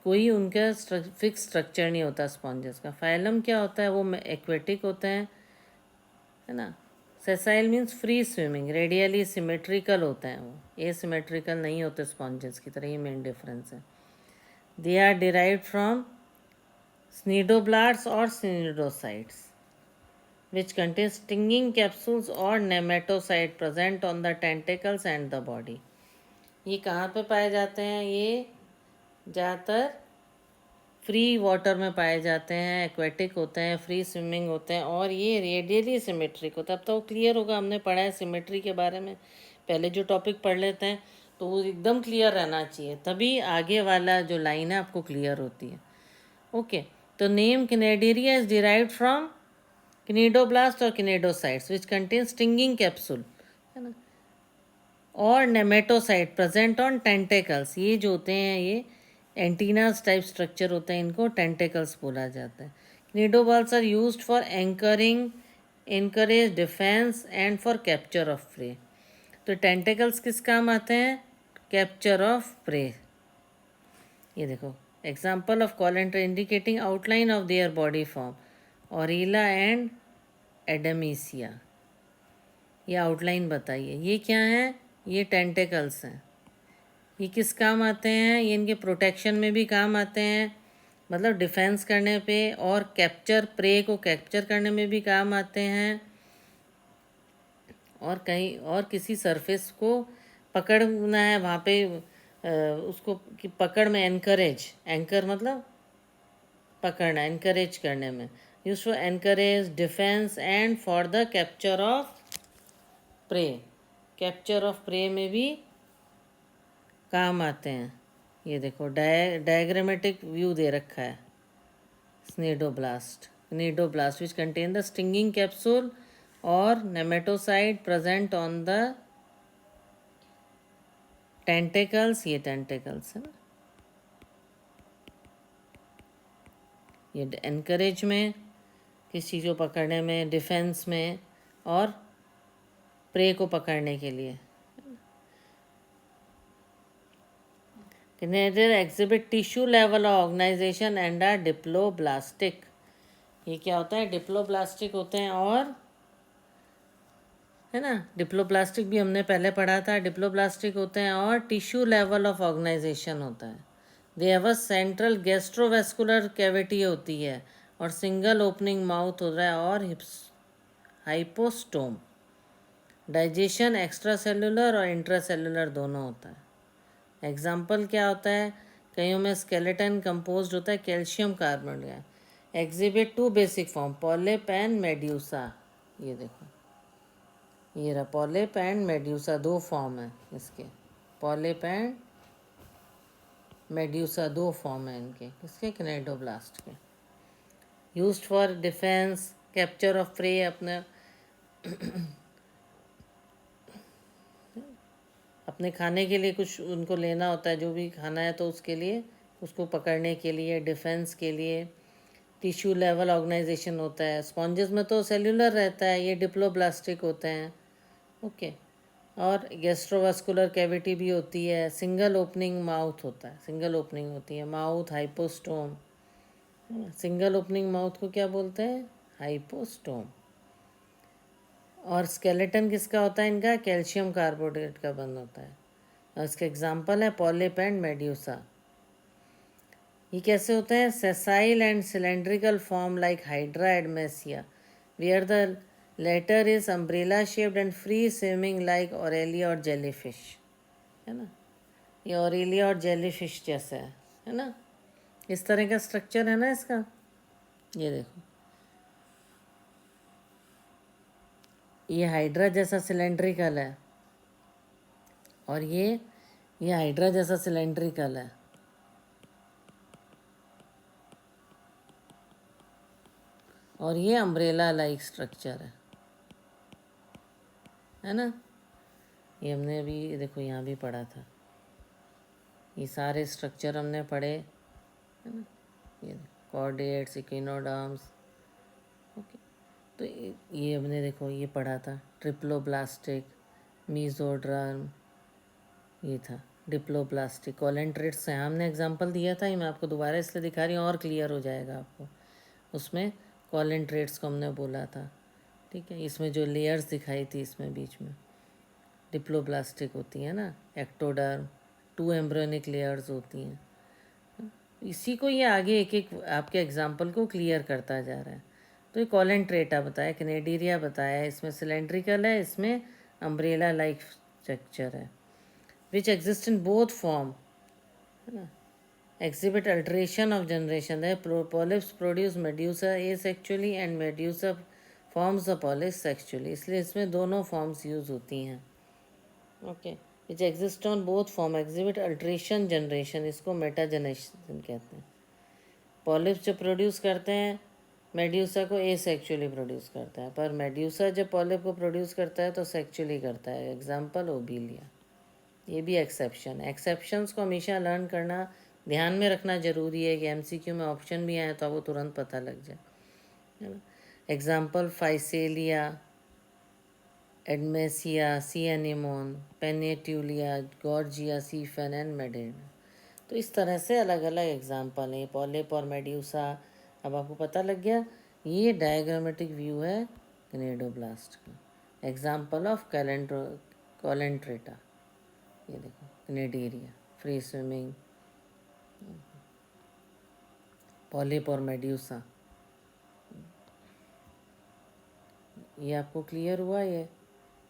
कोई उनका फिक्स स्ट्रक्चर नहीं होता स्पॉन्जेस का। फाइलम क्या होता है? वो एक्वेटिक होते हैं, है ना। Sessile means free swimming, radially symmetrical होते हैं, वो एसिमेट्रिकल नहीं होते स्पॉन्जेस की तरह, ये मेन डिफरेंस है। दे आर डिराइव्ड फ्रॉम स्नीडोब्लास्ट और स्नीडोसाइट्स which contain stinging capsules or nematocide present on the tentacles and the body। ये कहाँ पे पाए जाते हैं? ये ज़्यादातर फ्री वाटर में पाए जाते हैं, एक्वेटिक होते हैं, फ्री स्विमिंग होते हैं, और ये रेडियली सिमेट्रिक होता है। अब तो क्लियर होगा, हमने पढ़ा है सिमेट्री के बारे में, पहले जो टॉपिक पढ़ लेते हैं तो वो एकदम क्लियर रहना चाहिए, तभी आगे वाला जो लाइन है आपको क्लियर होती है। ओके, तो नेम क्नेडेरिया इज डिराइव्ड फ्रॉम क्नीडोब्लास्ट और क्नीडोसाइट्स विच कंटेन स्टिंगिंग कैप्सूल, है ना, और नेमेटोसाइट प्रेजेंट ऑन टेंटेकल्स। ये जो होते हैं ये एंटीनास टाइप स्ट्रक्चर होते हैं, इनको टेंटेकल्स बोला जाता है। Cnidoblasts are used for anchoring, anchorage defence and for capture of prey. तो टेंटेकल्स किस काम आते हैं? Capture of prey. ये देखो example of coelenterate indicating outline of their body form, aurelia and adamsia. ये आउटलाइन बताइए, ये क्या है? ये टेंटिकल्स हैं। ये किस काम आते हैं? ये इनके प्रोटेक्शन में भी काम आते हैं, मतलब डिफेंस करने पे, और कैप्चर, प्रे को कैप्चर करने में भी काम आते हैं, और कहीं और किसी सरफेस को पकड़ना है वहाँ पे उसको कि पकड़ में एनकरेज, एंकर मतलब पकड़ना, एनकरेज करने में, use for anchorage, defence and for the capture of prey. Capture of prey में भी काम आते हैं। ये देखो डायग्रामेटिक व्यू दे रखा है। Cnidoblast which contain the stinging capsule or nematocide present on the tentacles। ये tentacles है ना, ये एनकरेज में, किसी चीज़ को पकड़ने में, डिफेंस में, और प्रे को पकड़ने के लिए। Cnidaria exhibit tissue level organization and are diploblastic। ये क्या होता है? डिप्लोब्लास्टिक होते हैं, और है ना, डिप्लोब्लास्टिक भी हमने पहले पढ़ा था। डिप्लोब्लास्टिक होते हैं और टिश्यू लेवल ऑफ ऑर्गेनाइजेशन होता है। They have a central gastrovascular cavity होती है, और सिंगल ओपनिंग माउथ होता है, और हिप्स हाइपोस्टोम। डाइजेशन एक्स्ट्रा सेलुलर और इंट्रा सेलुलर दोनों होता है। एग्जाम्पल क्या होता है? कईयों में स्केलेटन कंपोज्ड होता है कैल्शियम कार्बोनेट का। Exhibit two basic form, polyp and medusa. ये देखो, ये रहा पॉलिप एंड मेड्यूसा, दो फॉर्म है इसके। पॉलिप एंड मेड्यूसा दो फॉर्म है इनके, किसके? क्निडोब्लास्ट के। Used for defence, capture of prey, अपने खाने के लिए कुछ उनको लेना होता है, जो भी खाना है तो उसके लिए, उसको पकड़ने के लिए, डिफेंस के लिए। टिश्यू लेवल ऑर्गेनाइजेशन होता है। स्पॉन्जेस में तो सेल्यूलर रहता है, ये डिप्लोब्लास्टिक होते हैं। ओके। और गैस्ट्रोवास्कुलर कैविटी भी होती है। सिंगल ओपनिंग माउथ होता है, सिंगल ओपनिंग होती है mouth, hypostome. Single opening mouth को क्या बोलते हैं? हाइपोस्टोम। और स्केलेटन किसका होता है इनका? कैल्शियम कार्बोनेट का बंद होता है। और इसके एग्जाम्पल है पॉलिप एंड मेड्यूसा। ये कैसे होते हैं? Sessile and cylindrical form like hydra adamsia, where the latter is umbrella shaped and free swimming like aurelia और जेलीफिश, है ना। ये ऑरेलिया और जेलीफिश जैसा है ना, इस तरह का स्ट्रक्चर है ना इसका। ये देखो, ये हाइड्रा जैसा सिलेंड्रिकल है, और ये हाइड्रा जैसा सिलेंड्रिकल है, और ये अम्ब्रेला लाइक स्ट्रक्चर है ना। ये हमने अभी देखो यहाँ भी पढ़ा था, ये सारे स्ट्रक्चर हमने पढ़े, है ना। ये कॉर्डेट्स, इक्विनोडर्म्स। ओके, तो ये हमने देखो ये पढ़ा था, ट्रिप्लोब्लास्टिक, मीजोड्रम, ये था डिप्लोब्लास्टिक। कॉलेंट्रेट्स हैं, हमने एग्जांपल दिया था, ये मैं आपको दोबारा इसलिए दिखा रही हूँ और क्लियर हो जाएगा आपको। उसमें कॉलेंट्रेट्स को हमने बोला था, ठीक है। इसमें जो लेयर्स दिखाई थी इसमें बीच में डिप्लोब्लास्टिक होती है ना, एक्टोडर्म, 2 एम्ब्रियोनिक लेयर्स होती हैं। इसी को ये आगे एक एक आपके एग्जाम्पल को क्लियर करता जा रहा है। तो ये कॉलेंट्रेटा बताया, कनेडीरिया बताया, इसमें सिलेंड्रिकल है, इसमें अम्ब्रेला लाइक स्ट्रक्चर है, विच एग्जिस्ट इन बोथ फॉर्म, है ना। Exhibit alternation of generation, the polyps produce medusa asexually and medusa forms the polyps sexually, इसलिए इसमें दोनों फॉर्म्स यूज होती हैं। Okay, which exist on both form, exhibit alteration generation, इसको मेटाजनेशन कहते हैं। पॉलिप्स जो प्रोड्यूस करते हैं मेड्यूसा को एसेक्सुअली प्रोड्यूस करता है, पर मेड्यूसा जब पॉलिप को प्रोड्यूस करता है तो सेक्सुअली करता है। एग्जाम्पल ओबीलिया। ये भी एक्सेप्शन है। एक्सेप्शंस को हमेशा लर्न करना, ध्यान में रखना ज़रूरी है कि एमसीक्यू में ऑप्शन भी आए तो आपको तुरंत पता लग जाए, है ना। Example physalia, adamsia, sea anemone, pennatula, gorgonia, sea fan and meandrina. तो इस तरह से अलग अलग एग्जाम्पल हैं पॉलिप और मेड्यूसा। अब आपको पता लग गया, ये डायग्रामेटिक व्यू है क्निडोब्लास्ट का। एग्जाम्पल ऑफ कॉलेंट्रेटा, ये देखो क्निडेरिया, फ्री स्विमिंग, पॉलिप और मेड्यूसा। ये आपको क्लियर हुआ? ये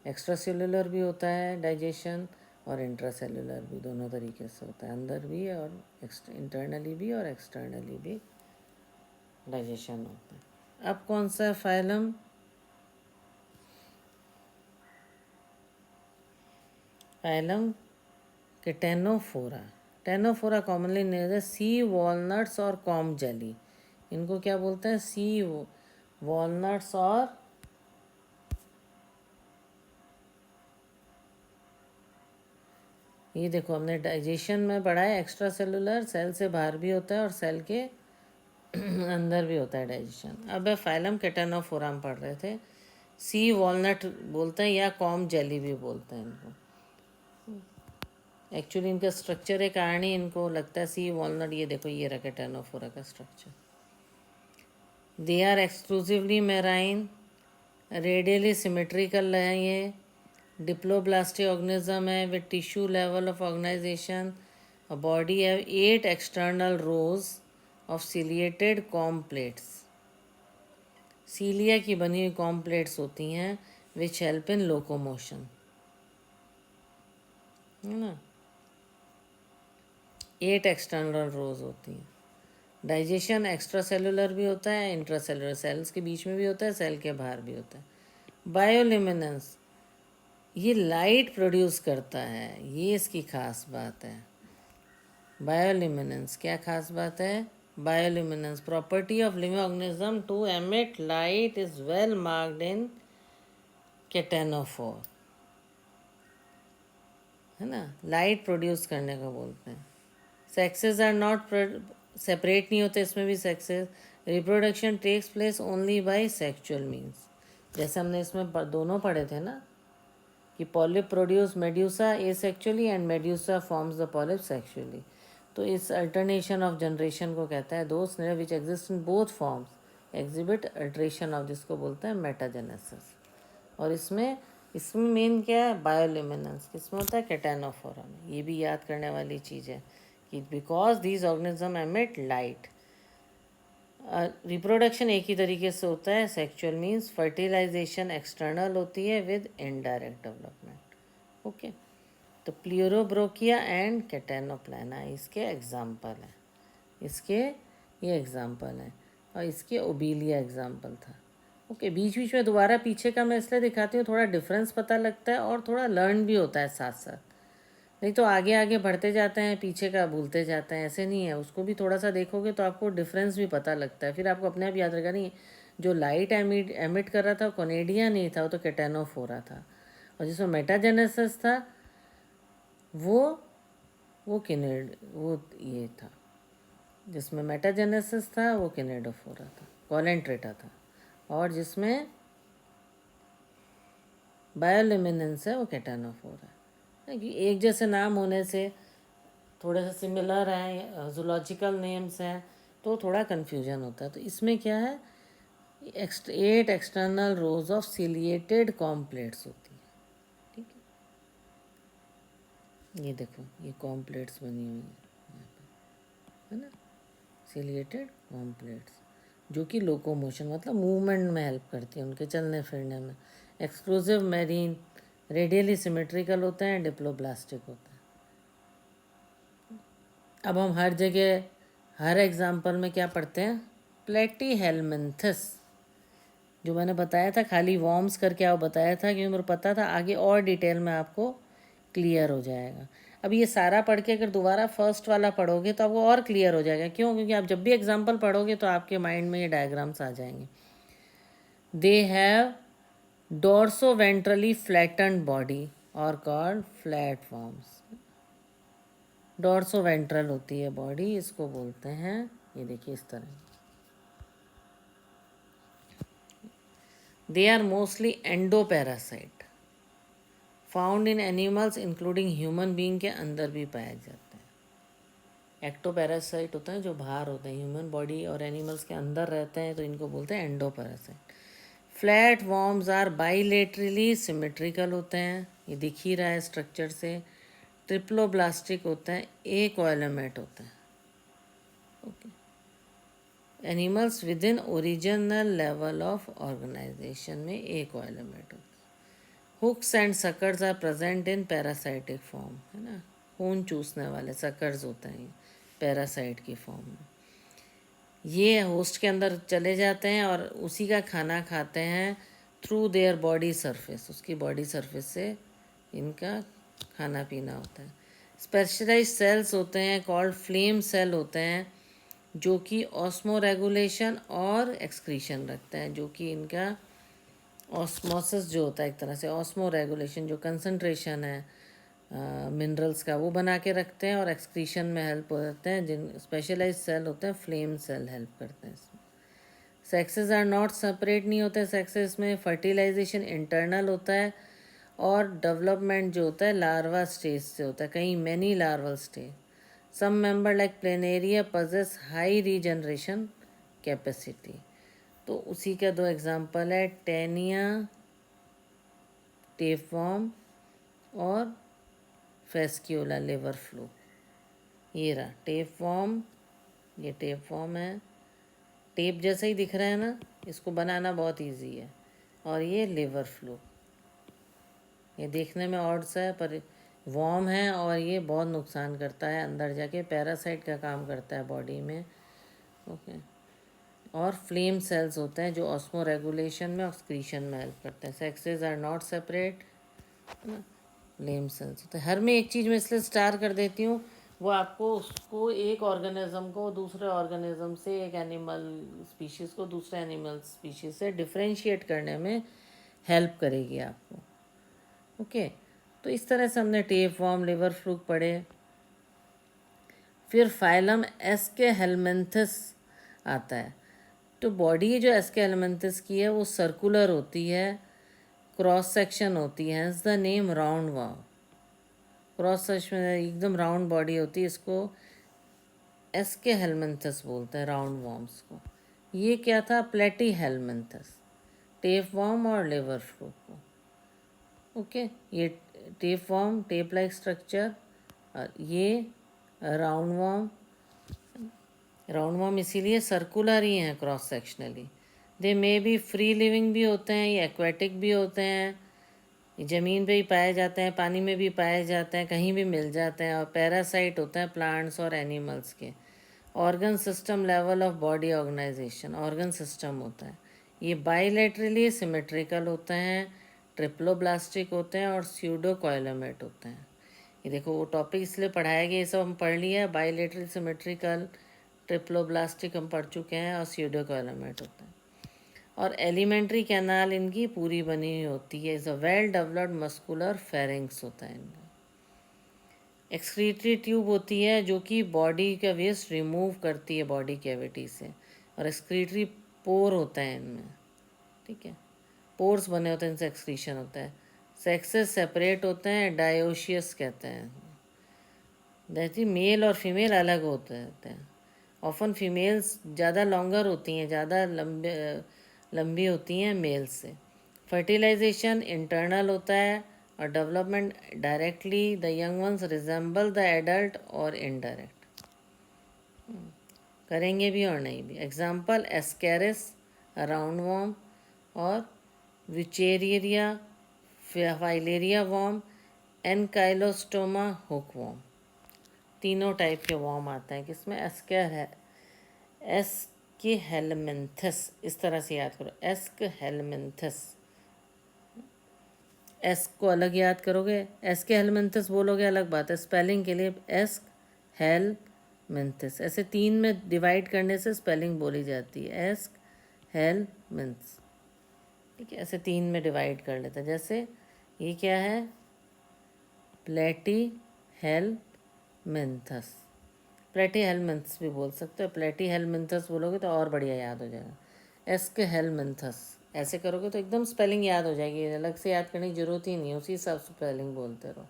एक्स्ट्रा सेलुलर भी होता है डाइजेशन और इंट्रा सेलुलर भी, दोनों तरीके से होता है, अंदर भी और इंटरनली भी और एक्सटर्नली भी डाइजेशन होता है। अब कौन सा phylum? Phylum ctenophora. Ctenophora commonly named as sea walnuts और कॉम जेली। इनको क्या बोलते हैं? सी वॉलनट्स और ये देखो हमने डाइजेशन में पढ़ा है, एक्स्ट्रा सेलुलर सेल से बाहर भी होता है और सेल के अंदर भी होता है डाइजेशन। अब फाइलम केटेनोफोरा हम पढ़ रहे थे। सी वॉलनट बोलते हैं या कॉम जेली भी बोलते हैं इनको। एक्चुअली इनका स्ट्रक्चर एक कारण ही इनको लगता है सी वॉलनट। ये देखो ये रहा केटेनोफोरा का structure. They are exclusively marine, radially symmetrical है ये, डिप्लोब्लास्टिक ऑर्गेनिज्म है with tissue level of organisation. A body have 8 external rows of ciliated comb plates. Cilia की बनी हुई कॉम प्लेट्स होती हैं विच हेल्प इन लोकोमोशन, है ना। 8 एक्सटर्नल रोज होती हैं। डाइजेशन एक्स्ट्रा सेलुलर भी होता है, इंट्रा सेलुलर सेल्स के बीच में भी होता है, सेल के बाहर भी होता है। बायोल्यूमिनेंस, ये लाइट प्रोड्यूस करता है, ये इसकी खास बात है। बायोल्यूमिनेंस क्या खास बात है? Bioluminescence property of living organism to emit light is well marked in ctenophore, है ना। लाइट प्रोड्यूस करने को बोलते हैं। सेक्सेस आर नॉट सेपरेट, नहीं होते इसमें भी sexes. Reproduction takes place only by sexual means. जैसे हमने इसमें दोनों पढ़े थे ना कि polyp produce medusa asexually and medusa forms the polyp sexually. तो इस अल्टरनेशन ऑफ जनरेशन को कहता है। दो स्नेयर which exist in both forms exhibit alternation of, जिसको बोलते हैं मेटाजेनेसिस। और इसमें मेन क्या है? बायोल्यूमिनेंस किसमें होता है? केटेनोफोरा में। ये भी याद करने वाली चीज़ है कि because these organism emit light. Reproduction एक ही तरीके से होता है, सेक्चुअल मीन्स फर्टिलाइजेशन एक्सटर्नल होती है विद इनडायरेक्ट डेवलपमेंट। ओके, तो प्लूरोब्रोकिया एंड केटेनोप्लाना इसके एग्जाम्पल हैं। इसके ये एग्जाम्पल हैं और इसके ओबीलिया एग्जाम्पल था। ओके, बीच बीच में दोबारा पीछे का मैं इसलिए दिखाती हूँ, थोड़ा डिफरेंस पता लगता है और थोड़ा लर्न भी होता है साथ साथ। नहीं तो आगे आगे बढ़ते जाते हैं, पीछे का भूलते जाते हैं, ऐसे नहीं है। उसको भी थोड़ा सा देखोगे तो आपको डिफरेंस भी पता लगता है, फिर आपको अपने आप याद रहेगा। नहीं, जो लाइट एमिट कर रहा था वो कोनेडिया नहीं था, वो तो केटेनोफोरा था। और जिसमें मेटाजेनेसिस था वो ये था। जिसमें मेटाजेनेसिस था वो किनेडोफोरा था, कॉलेंट्रेटा था। और जिसमें बायोल्यूमिनेंस है वो केटेनोफोरा है। कि एक जैसे नाम होने से, थोड़े से सिमिलर हैं, जूलॉजिकल नेम्स हैं, तो थोड़ा कन्फ्यूजन होता है। तो इसमें क्या है? 8 एक्सटर्नल रोज ऑफ सिलिएटेड कॉम्प्लेट्स होती है। ठीक है, ये देखो ये कॉम्प्लेट्स बनी हुई है ना, सिलिएटेड कॉम्प्लेट्स, जो कि लोकोमोशन मतलब मूवमेंट में हेल्प करती है, उनके चलने फिरने में। एक्सक्लूसिव मेरीन, रेडियली सिमेट्रिकल होते हैं, डिप्लोब्लास्टिक होते हैं। अब हम हर जगह हर एग्जाम्पल में क्या पढ़ते हैं? प्लेटीहेलमिन्थस, जो मैंने बताया था, खाली वॉर्म्स करके आप बताया था क्योंकि मुझे पता था आगे और डिटेल में आपको क्लियर हो जाएगा। अब ये सारा पढ़ के अगर दोबारा फर्स्ट वाला पढ़ोगे तो आपको और क्लियर हो जाएगा। क्यों? क्योंकि आप जब भी एग्जाम्पल पढ़ोगे तो आपके माइंड में ये डायग्राम्स आ जाएंगे। They have dorso ventrally flattened body और कॉल्ड फ्लैटफॉर्म्स। डोर्सो वेंट्रल होती है बॉडी, इसको बोलते हैं, ये देखिए इस तरह। They are mostly endoparasite, found in animals including human being के अंदर भी पाए जाते हैं। एक्टोपैरासाइट होते हैं जो बाहर होते हैं, ह्यूमन बॉडी और एनिमल्स के अंदर रहते हैं, तो इनको बोलते हैं endoparasite. Flat worms are bilaterally symmetrical होते हैं, ये दिख ही रहा है स्ट्रक्चर से। ट्रिप्लोब्लास्टिक होता है, एक कोएलोमेट होता है। Okay, animals with in original level of organisation में एक कोएलोमेट होता है। Hooks and suckers are present in parasitic form, है ना, खून चूसने वाले सकर्स होते हैं पैरासाइट की फॉर्म में। ये होस्ट के अंदर चले जाते हैं और उसी का खाना खाते हैं थ्रू देयर बॉडी सरफेस, उसकी बॉडी सरफेस से इनका खाना पीना होता है। स्पेशलाइज्ड सेल्स होते हैं कॉल्ड फ्लेम सेल होते हैं, जो कि ऑस्मो रेगुलेशन और एक्सक्रीशन रखते हैं, जो कि इनका ऑस्मोसिस जो होता है एक तरह से, ऑस्मो रेगुलेशन जो कंसंट्रेशन है मिनरल्स का वो बना के रखते हैं, और एक्सक्रीशन में हेल्प होते हैं। जिन स्पेशलाइज्ड सेल होते हैं फ्लेम सेल हेल्प करते हैं इसमें। सेक्सेस आर नॉट सेपरेट नहीं होते सेक्सेस में। फर्टिलाइजेशन इंटरनल होता है और डेवलपमेंट जो होता है लार्वा स्टेज से होता है, कहीं many larval stage. Some member like planaria possess high regeneration capacity. तो उसी का दो एग्जांपल है, टेनिया टेपवर्म और फेस्क्यूला लिवर फ्लू। ये रहा टेपवर्म, ये टेपवर्म है, टेप जैसा ही दिख रहा है ना, इसको बनाना बहुत इजी है। और ये लिवर फ्लू, ये देखने में ऑड सा है पर वॉर्म है और ये बहुत नुकसान करता है, अंदर जाके पैरासाइट का काम करता है बॉडी में। ओके, और फ्लेम सेल्स होते हैं जो ऑस्मो रेगुलेशन में और एक्सक्रीशन में हेल्प करते हैं। Sexes are not separate, flame cells होते हैं। हर में एक चीज़ मैं इसलिए स्टार कर देती हूँ, वो आपको उसको एक ऑर्गेनिज्म को दूसरे ऑर्गेनिज्म से, एक एनिमल स्पीशीज़ को दूसरे एनिमल स्पीशीज़ से डिफ्रेंशिएट करने में हेल्प करेगी आपको। ओके, तो इस तरह से हमने टेप वॉर्म, लिवर फ्लूक पढ़े। फिर फाइलम एस्केहेलमिन्थस आता है। तो बॉडी जो एस्केहेलमिन्थस की है वो सर्कुलर होती है, क्रॉस सेक्शन होती है, hence the name round worm. Cross section में एकदम राउंड बॉडी होती है, इसको एस्केहेलमिन्थस बोलते हैं, राउंड वॉर्म्स को। ये क्या था, प्लेटीहेलमिन्थस, टेप वॉर्म और लिवर फ्लूक को। ओके, ये tape warm, tape like structure, और ये राउंड वॉर्म। राउंड वॉर्म इसीलिए सर्कुलर ही हैं cross sectionally. They may be free living भी होते हैं, ये एक्वेटिक भी होते हैं, ये ज़मीन पे ही पाए जाते हैं, पानी में भी पाए जाते हैं, कहीं भी मिल जाते हैं, और पैरासाइट होते हैं प्लांट्स और एनिमल्स के। Organ system level of body organisation, organ system होता है, ये बाइलेटरली सिमेट्रिकल होते हैं, ट्रिप्लोब्लास्टिक होते हैं और स्यूडो कोएलोमेट होते हैं। ये देखो वो टॉपिक इसलिए पढ़ाया गया, ये सब हम पढ़ लिया, बाइलेटरल सिमेट्रिकल, ट्रिप्लोब्लास्टिक हम पढ़ चुके हैं, और स्यूडो कोएलोमेट होता है। और एलिमेंट्री कैनाल इनकी पूरी बनी हुई होती है, is a well developed muscular pharynx होता है इनका। एक्सक्रीटरी ट्यूब होती है जो कि बॉडी का वेस्ट रिमूव करती है बॉडी कैविटी से, और एक्सक्रीटरी पोर होता है इनमें, ठीक है, पोर्स बने होते हैं, इनसे एक्सक्रीशन होता है। सेक्सेस सेपरेट होते हैं, डायोशियस कहते हैं, जैसे मेल और फीमेल अलग होते हैं। ऑफन फीमेल्स ज़्यादा लॉन्गर होती हैं, ज़्यादा लंबी होती हैं मेल से। फर्टिलाइजेशन इंटरनल होता है, और development directly the young ones resemble the adult और इनडायरेक्ट, करेंगे भी और नहीं भी। एग्जाम्पल एस्केरिस राउंड वॉर्म, और wuchereria filaria worm, ancylostoma hook worm. तीनों टाइप के वॉर्म आते हैं किसमें, एस्केर है, एस्केहेलमिन्थस, इस तरह से याद करो, एस्केहेलमिन्थस। एस को अलग याद करोगे, एस्केहेलमिन्थस बोलोगे अलग बात है, स्पेलिंग के लिए एस्केहेलमिन्थस, ऐसे तीन में डिवाइड करने से स्पेलिंग बोली जाती है, एस्केहेलमिन्थस, ठीक है, ऐसे तीन में डिवाइड कर लेते हैं। जैसे ये क्या है, प्लेटीहेलमिन्थस, प्लेटीहेलमिन्थस भी बोल सकते हो, प्लेटीहेलमिन्थस बोलोगे तो और बढ़िया याद हो जाएगा। एस्केहेलमिन्थस ऐसे करोगे तो एकदम स्पेलिंग याद हो जाएगी, अलग से याद करने की जरूरत ही नहीं है, उसी हिसाब से स्पेलिंग बोलते रहो।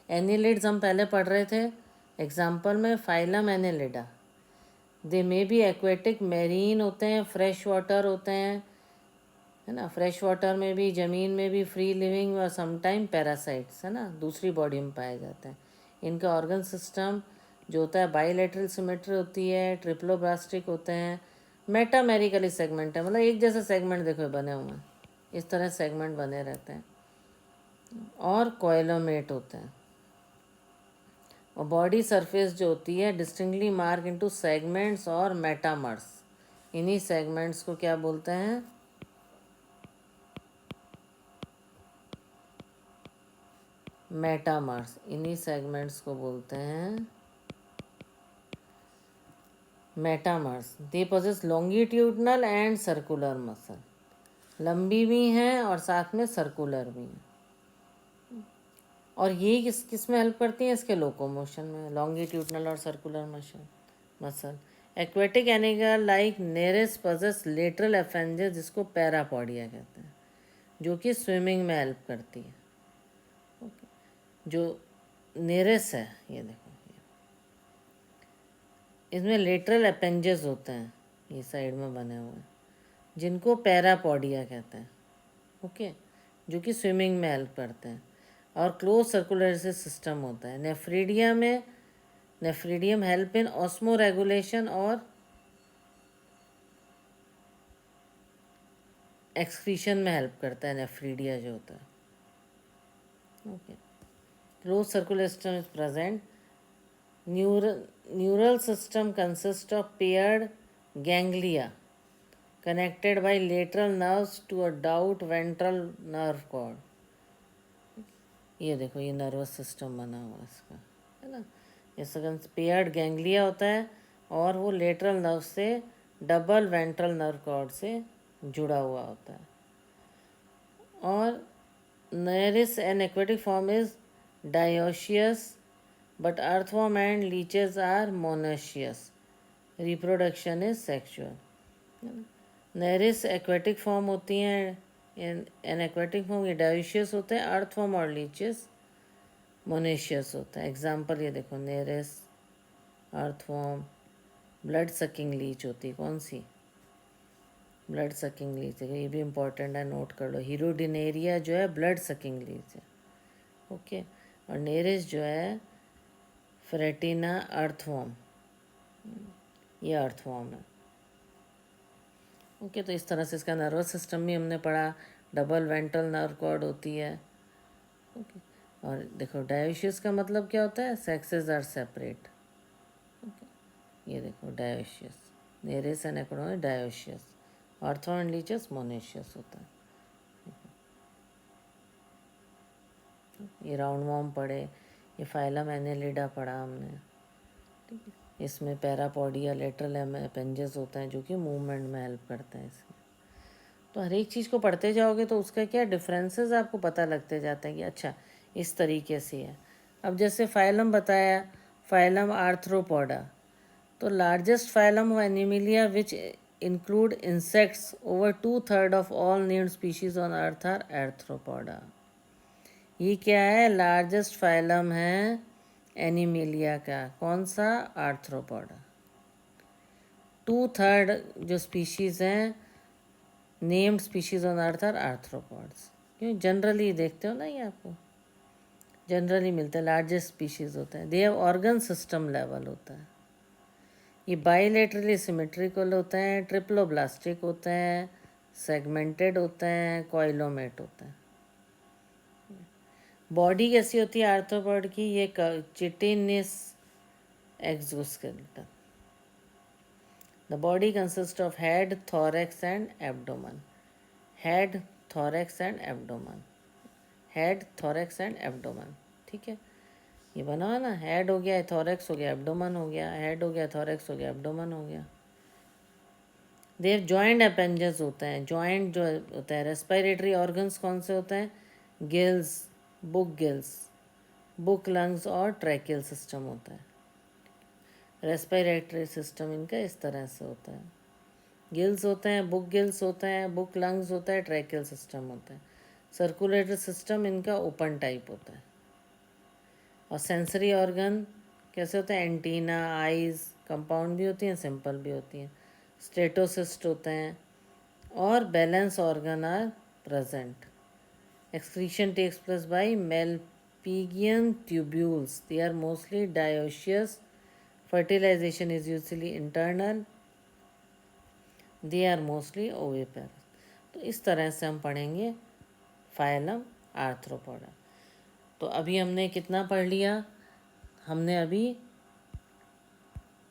एनिलिड्स हम पहले पढ़ रहे थे एग्जाम्पल में, phylum Annelida, they may be aquatic, marine होते हैं, फ्रेश वाटर होते हैं, है ना, फ्रेश वाटर में भी, ज़मीन में भी, फ्री लिविंग और समटाइम पैरासाइट्स, है ना, दूसरी बॉडी में पाए जाते हैं। इनका ऑर्गन सिस्टम जो होता है बाइलेटरल सिमेट्री होती है, ट्रिप्लोब्लास्टिक होते हैं, मेटामेरिकली सेगमेंट है, मतलब एक जैसे सेगमेंट देखो बने हुए हैं, इस तरह सेगमेंट बने रहते हैं, और कोइलोमेट होते हैं। और बॉडी सरफेस जो होती है डिस्टिंक्टली मार्क इनटू सेगमेंट्स और मेटामर्स। इन्हीं सेगमेंट्स को क्या बोलते हैं? मेटामर्स। इन्हीं सेगमेंट्स को बोलते हैं metamers. They possess longitudinal and circular muscle, लंबी भी हैं और साथ में सर्कुलर भी हैं। और ये किस किस में हेल्प करती हैं? इसके लोकोमोशन में, लॉन्गिट्यूडनल और circular muscle. Aquatic animal like nereis possess lateral appendages, जिसको पैरापोडिया कहते हैं, जो कि स्विमिंग में हेल्प करती है। जो नेरेस है, ये देखो, इसमें लेटरल अपेंजेस होते हैं, ये साइड में बने हुए, जिनको पैरापोडिया कहते हैं। ओके, जो कि स्विमिंग में हेल्प करते हैं। और क्लोज सर्कुलर सिस्टम होता है। Nephridium help in osmo regulation और एक्सक्रीशन में हेल्प करता है, नेफ्रीडिया जो होता है। Okay, close circular system is present. Neural system consist of paired ganglia connected by lateral nerves to a doubt ventral nerve cord। ये देखो, ये नर्वस सिस्टम बना हुआ इसका, है ना। इसका पेयर्ड गैंग्लिया होता है और वो लेटरल नर्व से डबल वेंट्रल नर्व कॉर्ड से जुड़ा हुआ होता है। और nereis an aquatic form is dioecious but earthworm and leeches are monoecious. Reproduction is sexual. Nereis aquatic form होती हैं, एन एक्वेटिक फॉर्म ये डायोशियस होते हैं, अर्थवर्म और लीचेस मोनेशियस होता है। एग्जाम्पल ये देखो, nereis, earthworm, blood sucking leech होती है। कौन सी? ब्लड सकिंग लीच है, ये भी इम्पोर्टेंट है, नोट कर लो। हीरोडिनेरिया जो है ब्लड सकिंग लीच है। ओके, और नेरिस जो है फ्रेटिना अर्थवर्म, ये अर्थवर्म है। ओके, तो इस तरह से इसका नर्वस सिस्टम भी हमने पढ़ा। डबल वेंट्रल नर्व कॉर्ड होती है। ओके, और देखो डायोशियस का मतलब क्या होता है? Sexes are separate. ओके, ये देखो डायोशियस, नेरेस एंड एक्रोनिम डायोशियस, ऑर्थो एंड लीचस मोनेशियस होता है। ये राउंड वॉर्म पढ़े, ये फाइलम एनेलिडा पढ़ा हमने। ठीक है, इसमें पैरापोडिया लेटरल अपेंजेस होता है जो कि मूवमेंट में हेल्प करता है इसमें। तो हर एक चीज़ को पढ़ते जाओगे तो उसका क्या डिफरेंसेस आपको पता लगते जाते हैं कि अच्छा इस तरीके से है। अब जैसे फाइलम बताया, फाइलम आर्थ्रोपोडा, तो largest phylum of animalia which include insects, over 2/3 of all named species on earth are arthropoda. ये क्या है? लार्जेस्ट फाइलम है एनिमिलिया का। कौन सा? आर्थ्रोपोडा। 2/3 जो स्पीशीज़ हैं named species on earth are arthropods. क्यों? जनरली देखते हो ना, ये आपको जनरली मिलता है, लार्जेस्ट स्पीशीज होता है। They have organ system level होता है। ये बाइलेटरली सिमेट्रिकल होते हैं, ट्रिप्लोब्लास्टिक होते हैं, सेगमेंटेड होते हैं, कॉइलोमेट होते हैं। बॉडी कैसी होती है आर्थ्रोपॉड की? ये chitinous exoskeleton. The body consist of head, thorax and abdomen. Head, thorax and abdomen. Head, thorax and abdomen. ठीक है, ये बना हुआ ना, हेड हो गया, थोरैक्स हो गया, एब्डोमन हो गया, हेड हो गया, थोरैक्स हो गया, एब्डोमन हो गया। देव जॉइंट अपेंजेस होते हैं। जॉइंट जो होता है, रेस्पिरेटरी ऑर्गन्स कौन से होते हैं? गिल्स, बुक लंग्स और ट्रैकियल सिस्टम होता है। रेस्पिरेटरी सिस्टम इनका इस तरह से होता है। गिल्स होते हैं, बुक गिल्स होते हैं, बुक लंग्स होता है, ट्रैकियल सिस्टम होता है। सर्कुलेटरी सिस्टम इनका ओपन टाइप होता है। और सेंसरी ऑर्गन कैसे होते हैं? एंटीना, आइज़, कंपाउंड भी होती हैं, सिंपल भी होती हैं। स्टेटोसिस्ट होते हैं और balance organ are present. Excretion takes place by malpighian Pygian tubules. They are mostly dioecious. Fertilization is usually internal. They are mostly oviparous. तो इस तरह से हम पढ़ेंगे फाइलम आर्थ्रोपोडा। तो अभी हमने कितना पढ़ लिया? हमने अभी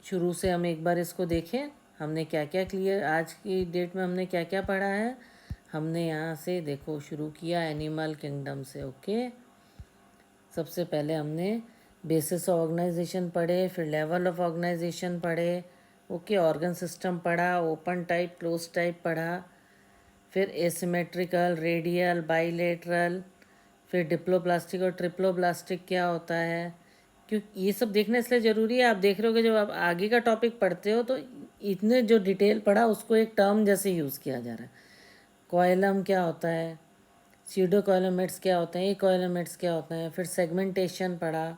शुरू से हम एक बार इसको देखें, हमने क्या क्या क्लियर आज की डेट में हमने क्या क्या पढ़ा है। हमने यहाँ से देखो शुरू किया एनिमल किंगडम से। ओके, सबसे पहले हमने बेसिस ऑफ ऑर्गेनाइजेशन पढ़े, फिर लेवल ऑफ ऑर्गेनाइजेशन पढ़े। ओके, ऑर्गन सिस्टम पढ़ा, ओपन टाइप क्लोज टाइप पढ़ा, फिर एसिमेट्रिकल, रेडियल, बाइलेटरल, फिर डिप्लोप्लास्टिक और ट्रिप्लोप्लास्टिक क्या होता है। क्यों ये सब देखना इसलिए ज़रूरी है, आप देख रहे हो कि जब आप आगे का टॉपिक पढ़ते हो तो इतने जो डिटेल पढ़ा उसको एक टर्म जैसे यूज़ किया जा रहा है। कोइलम क्या होता है, सीडोकोइलोमेट्स क्या होते हैं, इकोइलोमेट्स क्या होते हैं, फिर सेगमेंटेशन पढ़ा,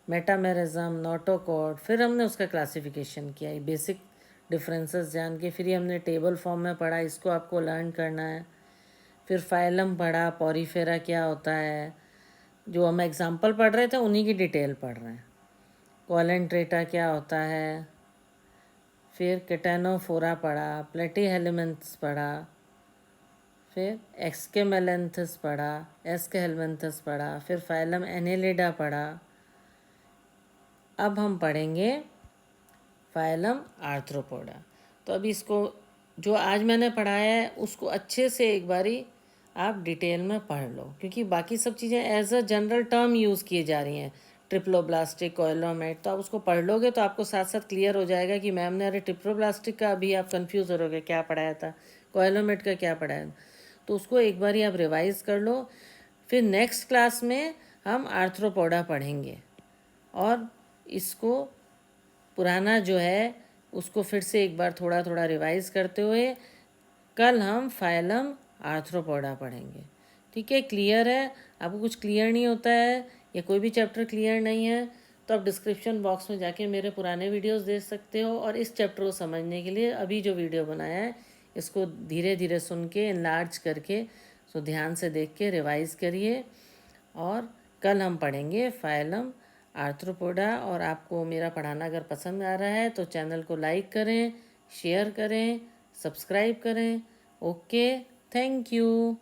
मेटामेरिज्म, नोटोकॉर्ड, फिर हमने उसका क्लासिफिकेशन किया, ये बेसिक डिफरेंसेस जान के फिर ये हमने टेबल फॉर्म में पढ़ा, इसको आपको लर्न करना है। फिर फाइलम पढ़ा, पॉरीफेरा क्या होता है, जो हम एग्जाम्पल पढ़ रहे थे उन्हीं की डिटेल पढ़ रहे हैं। कोलेंट्रेटा क्या होता है, फिर केटानोफोरा पढ़ा, प्लेटीहेलमिन्थस पढ़ा, फिर एक्सकेमेलेंथस पढ़ा, एस्केहेलमिन्थस पढ़ा, फिर फाइलम एनेलिडा पढ़ा। अब हम पढ़ेंगे फाइलम आर्थ्रोपोडा। तो अभी इसको जो आज मैंने पढ़ाया है उसको अच्छे से एक बारी आप डिटेल में पढ़ लो, क्योंकि बाकी सब चीज़ें as a general term use किए जा रही हैं, ट्रिप्लोब्लास्टिक, कोइलोमेट, तो आप उसको पढ़ लोगे तो आपको साथ साथ क्लियर हो जाएगा कि मैम ने अरे ट्रिप्लोब्लास्टिक का अभी आप कंफ्यूज हो रहोगे क्या पढ़ाया था, कोइलोमेट का क्या पढ़ाया था। तो उसको एक बारी आप रिवाइज कर लो, फिर नेक्स्ट क्लास में हम आर्थ्रोपोडा पढ़ेंगे और इसको पुराना जो है उसको फिर से एक बार थोड़ा थोड़ा रिवाइज करते हुए कल हम फाइलम आर्थ्रोपोडा पढ़ेंगे। ठीक है, क्लियर है? आपको कुछ क्लियर नहीं होता है या कोई भी चैप्टर क्लियर नहीं है तो आप डिस्क्रिप्शन बॉक्स में जाके मेरे पुराने वीडियोस देख सकते हो, और इस चैप्टर को समझने के लिए अभी जो वीडियो बनाया है इसको धीरे धीरे सुन के इनलार्ज करके सो ध्यान से देख के रिवाइज करिए। और कल हम पढ़ेंगे फाइलम आर्थ्रोपोडा। और आपको मेरा पढ़ाना अगर पसंद आ रहा है तो चैनल को लाइक करें, शेयर करें, सब्सक्राइब करें। Okay, thank you.